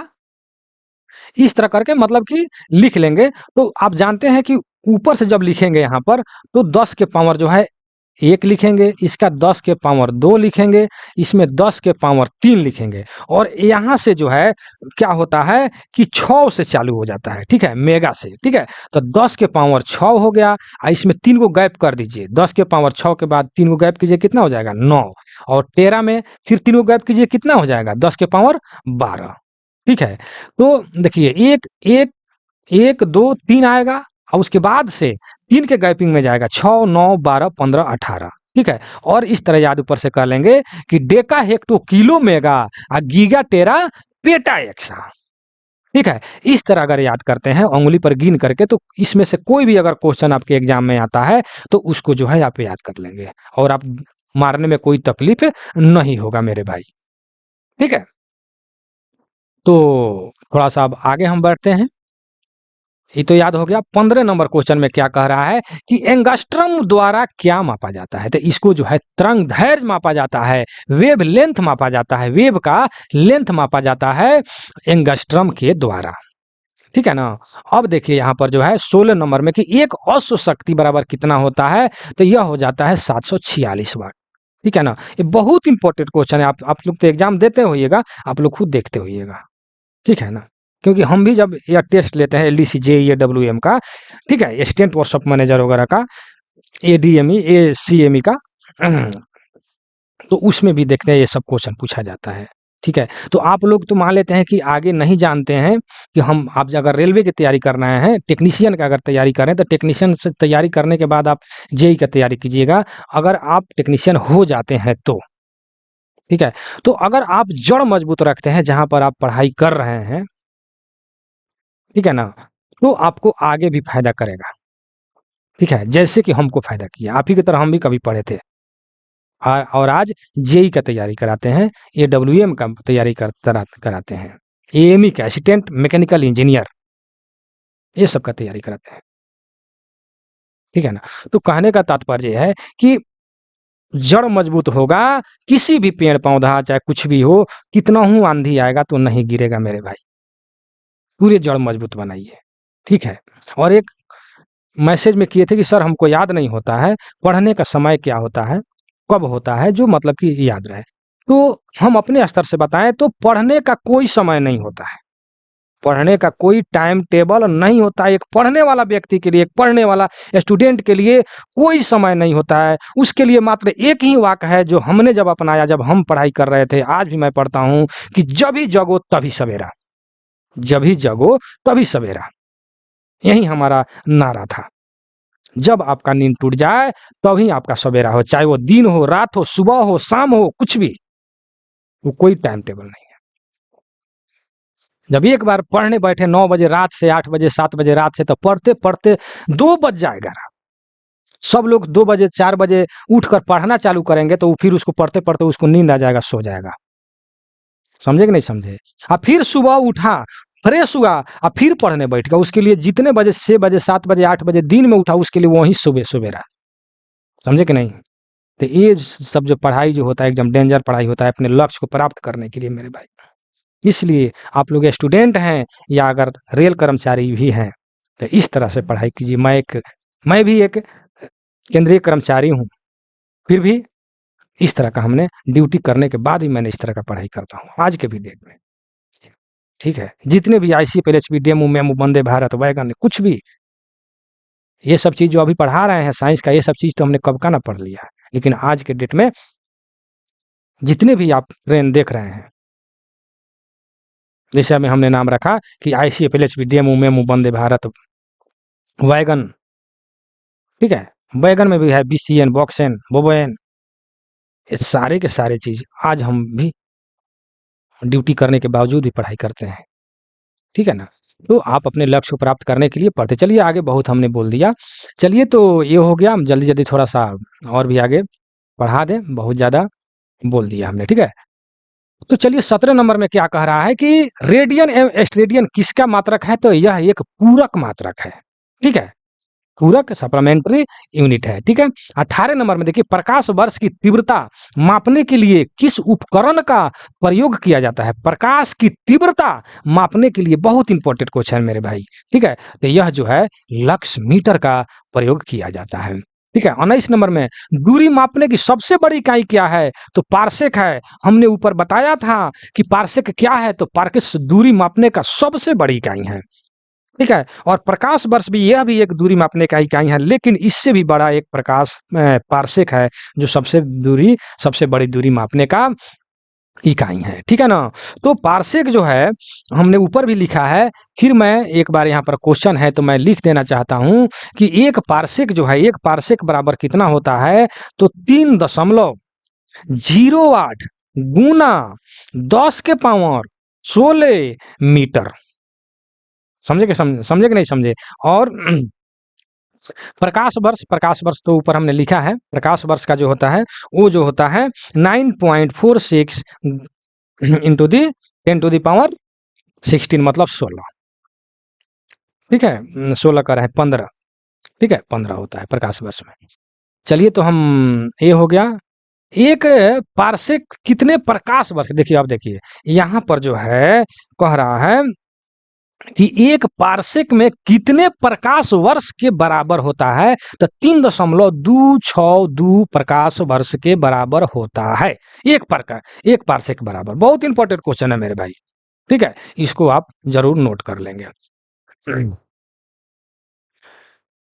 इस तरह करके मतलब कि लिख लेंगे। तो आप जानते हैं कि ऊपर से जब लिखेंगे यहाँ पर तो 10 के पावर जो है 1 लिखेंगे, इसका 10 के पावर 2 लिखेंगे, इसमें 10 के पावर 3 लिखेंगे, और यहाँ से जो है क्या होता है कि 6 से चालू हो जाता है, ठीक है, मेगा से, ठीक है। तो 10 के पावर 6 हो गया, इसमें 3 को गैप कर दीजिए, 10 के पावर 6 के बाद 3 को गैप कीजिए, कितना हो जाएगा 9, और टेरा में फिर 3 को गैप कीजिए, कितना हो जाएगा 10 के पावर 12, ठीक है। तो देखिए 1 1 1 2 3 आएगा, और उसके बाद से 3 के गैपिंग में जाएगा 6 9 12 15 18, ठीक है। और इस तरह याद ऊपर से कर लेंगे कि deca hecto kilo mega giga tera peta exa, ठीक है। इस तरह अगर याद करते हैं उंगली पर गिन करके, तो इसमें से कोई भी अगर क्वेश्चन आपके एग्जाम में आता है तो उसको जो है आप याद कर लेंगे, और आप मारने में कोई तकलीफ नहीं होगा मेरे भाई, ठीक है। तो थोड़ा सा अब आगे हम बढ़ते हैं। ये तो याद हो गया। 15 नंबर क्वेश्चन में क्या कह रहा है कि एंगस्ट्रम द्वारा क्या मापा जाता है, तो इसको जो है तरंग दैर्घ्य मापा जाता है, वेव लेंथ मापा जाता है, वेव का लेंथ मापा जाता है एंगस्ट्रम के द्वारा, ठीक है ना। अब देखिए यहाँ पर जो है 16 नंबर में कि एक अश्व शक्ति बराबर कितना होता है, तो यह हो जाता है 746 वाट, ठीक है ना। ये बहुत इंपॉर्टेंट क्वेश्चन है, आप लोग तो एग्जाम देते होइएगा, आप लोग खुद देखते होइएगा, ठीक है ना। क्योंकि हम भी जब यह टेस्ट लेते हैं एलडीसी जेईई डब्ल्यूएम का, ठीक है, असिस्टेंट वर्कशॉप मैनेजर वगैरह का, एडीएमई एसीएमई का, तो उसमें भी देखते हैं ये सब क्वेश्चन पूछा जाता है, ठीक है। तो आप लोग तो मान लेते हैं कि आगे नहीं जानते हैं कि हम आप अगर रेलवे की तैयारी कर रहे हैं, टेक्नीशियन का अगर तैयारी कर रहे हैं, तो टेक्नीशियन से तैयारी करने के बाद आप जेईई का तैयारी कीजिएगा। अगर आप टेक्नीशियन हो जाते हैं तो, ठीक है। तो अगर आप जड़ मजबूत रखते हैं जहाँ पर आप पढ़ाई कर रहे हैं, ठीक है ना, तो आपको आगे भी फ़ायदा करेगा, ठीक है। जैसे कि हमको फ़ायदा किया, आप ही की तरह हम भी कभी पढ़े थे। और आज जेईई का तैयारी कराते हैं, एडब्ल्यूएम का तैयारी कराते हैं, एएमई का असिस्टेंट मैकेनिकल इंजीनियर, ये सब का तैयारी कराते हैं, ठीक है ना। तो कहने का तात्पर्य है कि जड़ मजबूत होगा, किसी भी पेड़ पौधा चाहे कुछ भी हो, कितना हूँ आंधी आएगा तो नहीं गिरेगा मेरे भाई। पूरे जड़ मजबूत बनाइए, ठीक है। और एक मैसेज में किए थे कि सर हमको याद नहीं होता है, पढ़ने का समय क्या होता है, कब होता है, जो मतलब कि याद रहे। तो हम अपने स्तर से बताएं तो पढ़ने का कोई समय नहीं होता है, पढ़ने का कोई टाइम टेबल नहीं होता है। एक पढ़ने वाला व्यक्ति के लिए, एक पढ़ने वाला स्टूडेंट के लिए कोई समय नहीं होता है। उसके लिए मात्र एक ही वाक्य है जो हमने जब अपनाया, जब हम पढ़ाई कर रहे थे, आज भी मैं पढ़ता हूँ कि जब भी जगो तभी सवेरा, जब भी जगो तभी सवेरा, यही हमारा नारा था। जब आपका नींद टूट जाए तभी आपका सवेरा हो, चाहे वो दिन हो, रात हो, सुबह हो, शाम हो, कुछ भी, वो कोई टाइम टेबल नहीं है। जब एक बार पढ़ने बैठे 9 बजे रात से, 8 बजे, 7 बजे रात से, तो पढ़ते पढ़ते 2 बज जाएगा रात। सब लोग 2 बजे 4 बजे उठकर पढ़ना चालू करेंगे तो फिर उसको पढ़ते पढ़ते उसको नींद आ जाएगा, सो जाएगा। समझे कि नहीं समझे? अब फिर सुबह उठा, फ्रेश हुआ, अब फिर पढ़ने बैठ गया, उसके लिए जितने बजे, 6 बजे, 7 बजे, 8 बजे दिन में उठा, उसके लिए वही सुबह सवेरा। समझे कि नहीं? तो ये सब जो पढ़ाई जो होता है एकदम डेंजर पढ़ाई होता है अपने लक्ष्य को प्राप्त करने के लिए मेरे भाई। इसलिए आप लोग स्टूडेंट हैं या अगर रेल कर्मचारी भी हैं तो इस तरह से पढ़ाई कीजिए। मैं भी एक केंद्रीय कर्मचारी हूँ, फिर भी इस तरह का हमने ड्यूटी करने के बाद भी मैंने इस तरह का पढ़ाई करता हूँ आज के भी डेट में, ठीक है। जितने भी आईसीएफएल, HP, DEMU, MEMU, Vande Bharat, wagon, कुछ भी, ये सब चीज़ जो अभी पढ़ा रहे हैं साइंस का, ये सब चीज़ तो हमने कब का ना पढ़ लिया है। लेकिन आज के डेट में जितने भी आप ट्रेन देख रहे हैं, जैसे अभी हमने नाम रखा कि आईसीएफएल, HP, DEMU, MEMU, Vande Bharat, wagon, ठीक है। वैगन में भी है बीसीएन, बॉक्सेन, बोबोएन, ये सारे के सारे चीज़ आज हम भी ड्यूटी करने के बावजूद भी पढ़ाई करते हैं, ठीक है ना। तो आप अपने लक्ष्य को प्राप्त करने के लिए पढ़ते चलिए। आगे बहुत हमने बोल दिया, चलिए तो ये हो गया, हम जल्दी जल्दी थोड़ा सा और भी आगे बढ़ा दें, बहुत ज़्यादा बोल दिया हमने, ठीक है। तो चलिए 17 नंबर में क्या कह रहा है कि रेडियन एवं स्टेडियन किसका मात्रक है, तो यह एक पूरक मात्रक है, ठीक है। पूरक सप्लीमेंट्री यूनिट है, ठीक है। 18 नंबर में देखिए, प्रकाश वर्ष की तीव्रता मापने के लिए किस उपकरण का प्रयोग किया जाता है। प्रकाश की तीव्रता मापने के लिए बहुत इंपॉर्टेंट क्वेश्चन मेरे भाई, ठीक है। तो यह जो है लक्स मीटर का प्रयोग किया जाता है, ठीक है। 19 नंबर में दूरी मापने की सबसे बड़ी इकाई क्या है, तो पारसेक है। हमने ऊपर बताया था कि पारसेक क्या है, तो पारसेक दूरी मापने का सबसे बड़ी इकाई है, ठीक है। और प्रकाश वर्ष भी, यह भी एक दूरी मापने का इकाई है, लेकिन इससे भी बड़ा एक प्रकाश पारसेक है जो सबसे बड़ी दूरी मापने का इकाई है, ठीक है ना। तो पारसेक जो है हमने ऊपर भी लिखा है, फिर मैं एक बार यहाँ पर क्वेश्चन है तो मैं लिख देना चाहता हूँ कि एक पारसेक जो है, एक पारसेक बराबर कितना होता है, तो 3.08 गुना 10 के पावर 16 मीटर। समझे कि नहीं समझे? और प्रकाश वर्ष तो ऊपर हमने लिखा है, प्रकाश वर्ष का जो होता है वो जो होता है 9.46 into the 10 to the power 16, मतलब 16, ठीक है। 16 का है 15, ठीक है, 15 होता है प्रकाश वर्ष में। चलिए तो हम, ये हो गया। एक पारसेक कितने प्रकाश वर्ष, देखिए आप देखिए यहाँ पर जो है कह रहा है कि एक पारसेक में कितने प्रकाश वर्ष के बराबर होता है, तो 3.262 प्रकाश वर्ष के बराबर होता है एक पारसेक बराबर। बहुत इंपॉर्टेंट क्वेश्चन है मेरे भाई, ठीक है, इसको आप जरूर नोट कर लेंगे।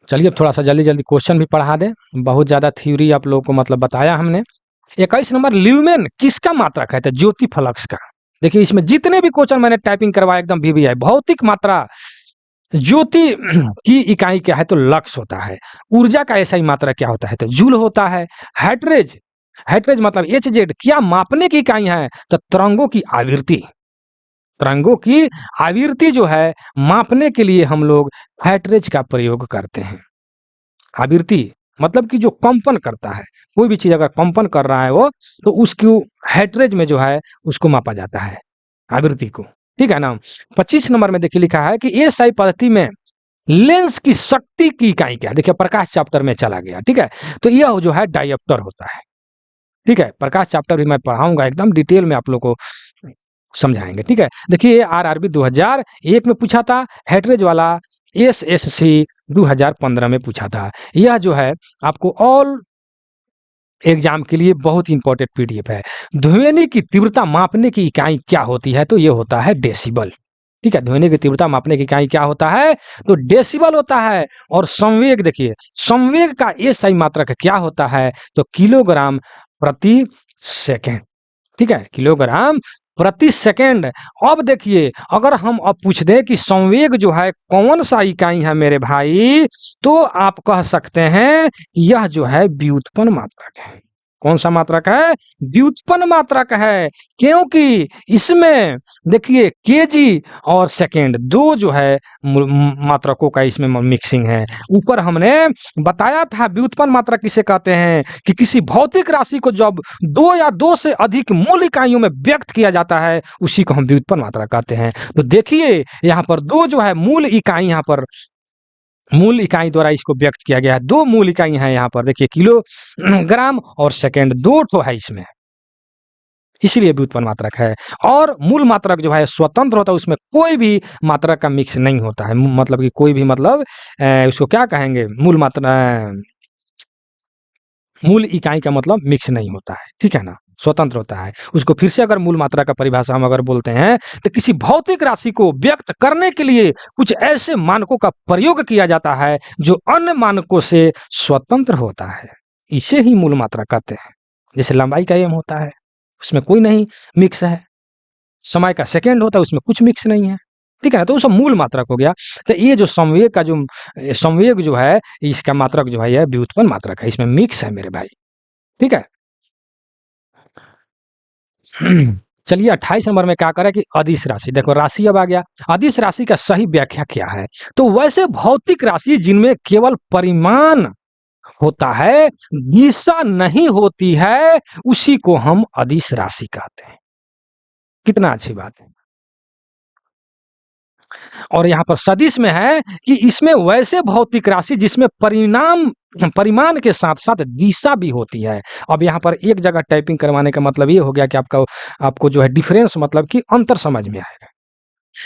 चलिए अब थोड़ा सा जल्दी जल्दी क्वेश्चन भी पढ़ा दें, बहुत ज्यादा थ्योरी आप लोगों को मतलब बताया हमने। 21 नंबर, ल्यूमेन किसका मात्रक है, तो ज्योति फ्लक्स का, देखिए इसमें जितने भी क्वेश्चन मैंने टाइपिंग करवाया एकदम वीवीआई। भौतिक मात्रा, ज्योति की इकाई क्या है? तो लक्स होता है। ऊर्जा का एसआई मात्रा क्या होता है? तो जूल होता है। हैट्रेज, हैट्रेज मतलब एचजेड क्या मापने की इकाई है? तो तरंगों की आवृत्ति, तरंगों की आवृत्ति जो है मापने के लिए हम लोग हैट्रेज का प्रयोग करते हैं। आवृत्ति मतलब कि जो कंपन करता है, कोई भी चीज अगर कंपन कर रहा है वो, तो उसकी हैट्रेज में जो है उसको मापा जाता है, आवृत्ति को। ठीक है ना। 25 नंबर में देखिए लिखा है कि एसआई पद्धति में लेंस की शक्ति की इकाई क्या है? देखिए प्रकाश चैप्टर में चला गया। ठीक है, तो यह जो है डायोप्टर होता है। ठीक है, प्रकाश चैप्टर भी मैं पढ़ाऊंगा, एकदम डिटेल में आप लोग को समझाएंगे। ठीक है, देखिए आरआरबी 2001 में पूछा था, हैट्रेज वाला एसएससी 2015 में पूछा था। यह जो है आपको ऑल एग्जाम के लिए बहुत इंपॉर्टेंट पीडीएफ है। ध्वनि की तीव्रता मापने की इकाई क्या होती है? तो ये होता है डेसिबल। ठीक है, ध्वनि की तीव्रता मापने की इकाई क्या होता है? तो डेसिबल होता है। और संवेग, देखिए संवेग का एसआई मात्रक क्या होता है? तो किलोग्राम प्रति सेकेंड। ठीक है, किलोग्राम प्रति सेकेंड। अब देखिए अगर हम अब पूछ दें कि संवेग जो है कौन सा इकाई है मेरे भाई, तो आप कह सकते हैं यह जो है व्युत्पन्न मात्रक है। कौन सा मात्रक है? व्युत्पन्न मात्रक है, क्योंकि इसमें देखिए केजी और सेकेंड दो जो है मात्रकों का इसमें मिक्सिंग है। ऊपर हमने बताया था व्युत्पन्न मात्रक किसे कहते हैं कि किसी भौतिक राशि को जब दो या दो से अधिक मूल इकाइयों में व्यक्त किया जाता है उसी को हम व्युत्पन्न मात्रा कहते हैं। तो देखिए यहाँ पर दो जो है मूल इकाई, यहाँ पर मूल इकाई द्वारा इसको व्यक्त किया गया है। दो मूल इकाई है यहाँ पर, देखिए किलोग्राम और सेकेंड, दो ठो है इसमें, इसीलिए व्युत्पन्न मात्रक है। और मूल मात्रक जो है स्वतंत्र होता है, उसमें कोई भी मात्रक का मिक्स नहीं होता है। मतलब कि कोई भी मतलब उसको क्या कहेंगे, मूल मात्रा, मूल इकाई का मतलब मिक्स नहीं होता है। ठीक है ना, स्वतंत्र होता है। उसको फिर से अगर मूल मात्रा का परिभाषा हम अगर बोलते हैं तो किसी भौतिक राशि को व्यक्त करने के लिए कुछ ऐसे मानकों का प्रयोग किया जाता है जो अन्य मानकों से स्वतंत्र होता है, इसे ही मूल मात्रा कहते हैं। जैसे लंबाई का एम होता है, उसमें कोई नहीं मिक्स है। समय का सेकेंड होता है, उसमें कुछ मिक्स नहीं है। ठीक है ना, तो वो सब मूल मात्रक हो गया। तो ये जो संवेग का जो संवेग जो है इसका मात्रक जो है यह व्युत्पन्न मात्रक है, इसमें मिक्स है मेरे भाई। ठीक है। चलिए 28 नंबर में क्या करें कि अदिश राशि। देखो राशि अब आ गया। अदिश राशि का सही व्याख्या क्या है? तो वैसे भौतिक राशि जिनमें केवल परिमाण होता है, दिशा नहीं होती है, उसी को हम अदिश राशि कहते हैं। कितना अच्छी बात है। और यहाँ पर सदिश में है कि इसमें वैसे भौतिक राशि जिसमें परिमाण के साथ साथ दिशा भी होती है। अब यहाँ पर एक जगह टाइपिंग करवाने का मतलब ये हो गया कि आपको जो है डिफरेंस मतलब कि अंतर समझ में आएगा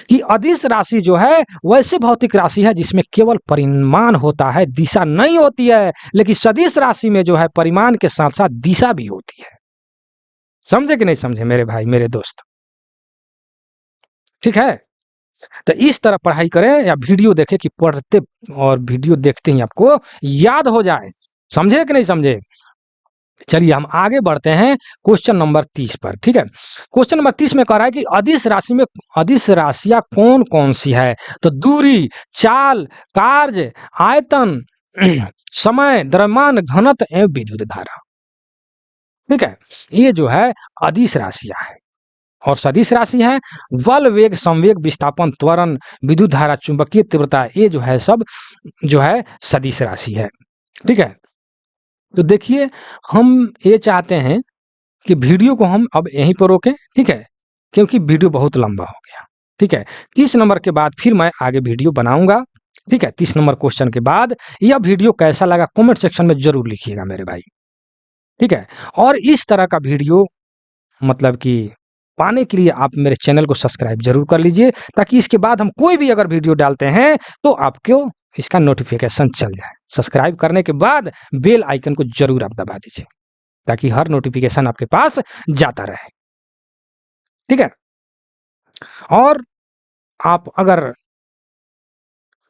कि अदिश राशि जो है वैसे भौतिक राशि है जिसमें केवल परिमाण होता है, दिशा नहीं होती है। लेकिन सदिश राशि में जो है परिमाण के साथ साथ दिशा भी होती है। समझे कि नहीं समझे मेरे भाई, मेरे दोस्त? ठीक है, तो इस तरह पढ़ाई करें या वीडियो देखें कि पढ़ते और वीडियो देखते ही आपको याद हो जाए। समझे कि नहीं समझे? चलिए हम आगे बढ़ते हैं क्वेश्चन नंबर 30 पर। ठीक है, क्वेश्चन नंबर 30 में कह रहा है कि अदिश राशि में अदिश राशियां कौन कौन सी है? तो दूरी, चाल, कार्य, आयतन, समय, द्रव्यमान, घनत्व एवं विद्युत धारा। ठीक है, ये जो है अदिश राशियां है। और सदिश राशि है बल, वेग, संवेग, विस्थापन, त्वरण, विद्युत धारा, चुंबकीय तीव्रता, ये जो है सब जो है सदिश राशि है। ठीक है, तो देखिए हम ये चाहते हैं कि वीडियो को हम अब यहीं पर रोकें। ठीक है, क्योंकि वीडियो बहुत लंबा हो गया। ठीक है, 30 नंबर के बाद फिर मैं आगे वीडियो बनाऊंगा। ठीक है, 30 नंबर क्वेश्चन के बाद यह वीडियो कैसा लगा कमेंट सेक्शन में जरूर लिखिएगा मेरे भाई। ठीक है, और इस तरह का वीडियो मतलब कि पाने के लिए आप मेरे चैनल को सब्सक्राइब जरूर कर लीजिए, ताकि इसके बाद हम कोई भी अगर वीडियो डालते हैं तो आपको इसका नोटिफिकेशन चल जाए। सब्सक्राइब करने के बाद बेल आइकन को जरूर आप दबा दीजिए, ताकि हर नोटिफिकेशन आपके पास जाता रहे। ठीक है, और आप अगर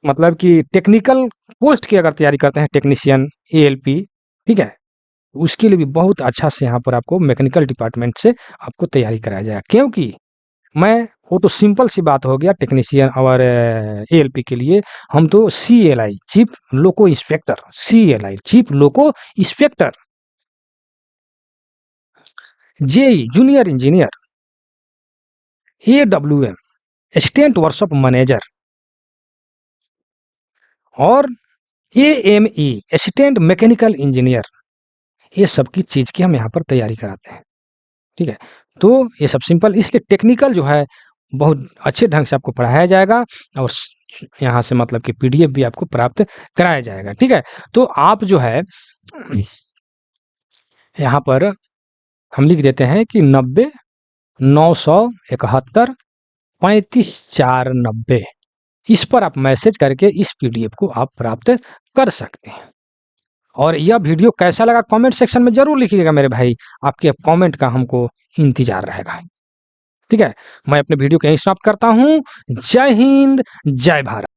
मतलब कि टेक्निकल पोस्ट की अगर तैयारी करते हैं, टेक्नीशियन, एएलपी, ठीक है, उसके लिए भी बहुत अच्छा से यहाँ पर आपको मैकेनिकल डिपार्टमेंट से आपको तैयारी कराया जाएगा। क्योंकि मैं वो तो सिंपल सी बात हो गया टेक्नीशियन और एएलपी के लिए। हम तो CLI chief loco inspector, CLI chief loco inspector, JE junior engineer, AWM assistant workshop manager और एएमई असिस्टेंट मैकेनिकल इंजीनियर, ये सब की चीज़ की हम यहाँ पर तैयारी कराते हैं। ठीक है, तो ये सब सिंपल, इसलिए टेक्निकल जो है बहुत अच्छे ढंग से आपको पढ़ाया जाएगा और यहाँ से मतलब कि पीडीएफ भी आपको प्राप्त कराया जाएगा। ठीक है, तो आप जो है यहाँ पर हम लिख देते हैं कि 90-971-35-490, इस पर आप मैसेज करके इस पीडीएफ को आप प्राप्त कर सकते हैं। और यह वीडियो कैसा लगा कमेंट सेक्शन में जरूर लिखिएगा मेरे भाई, आपके कमेंट का हमको इंतजार रहेगा। ठीक है, मैं अपने वीडियो को यहीं समाप्त करता हूँ। जय हिंद, जय भारत।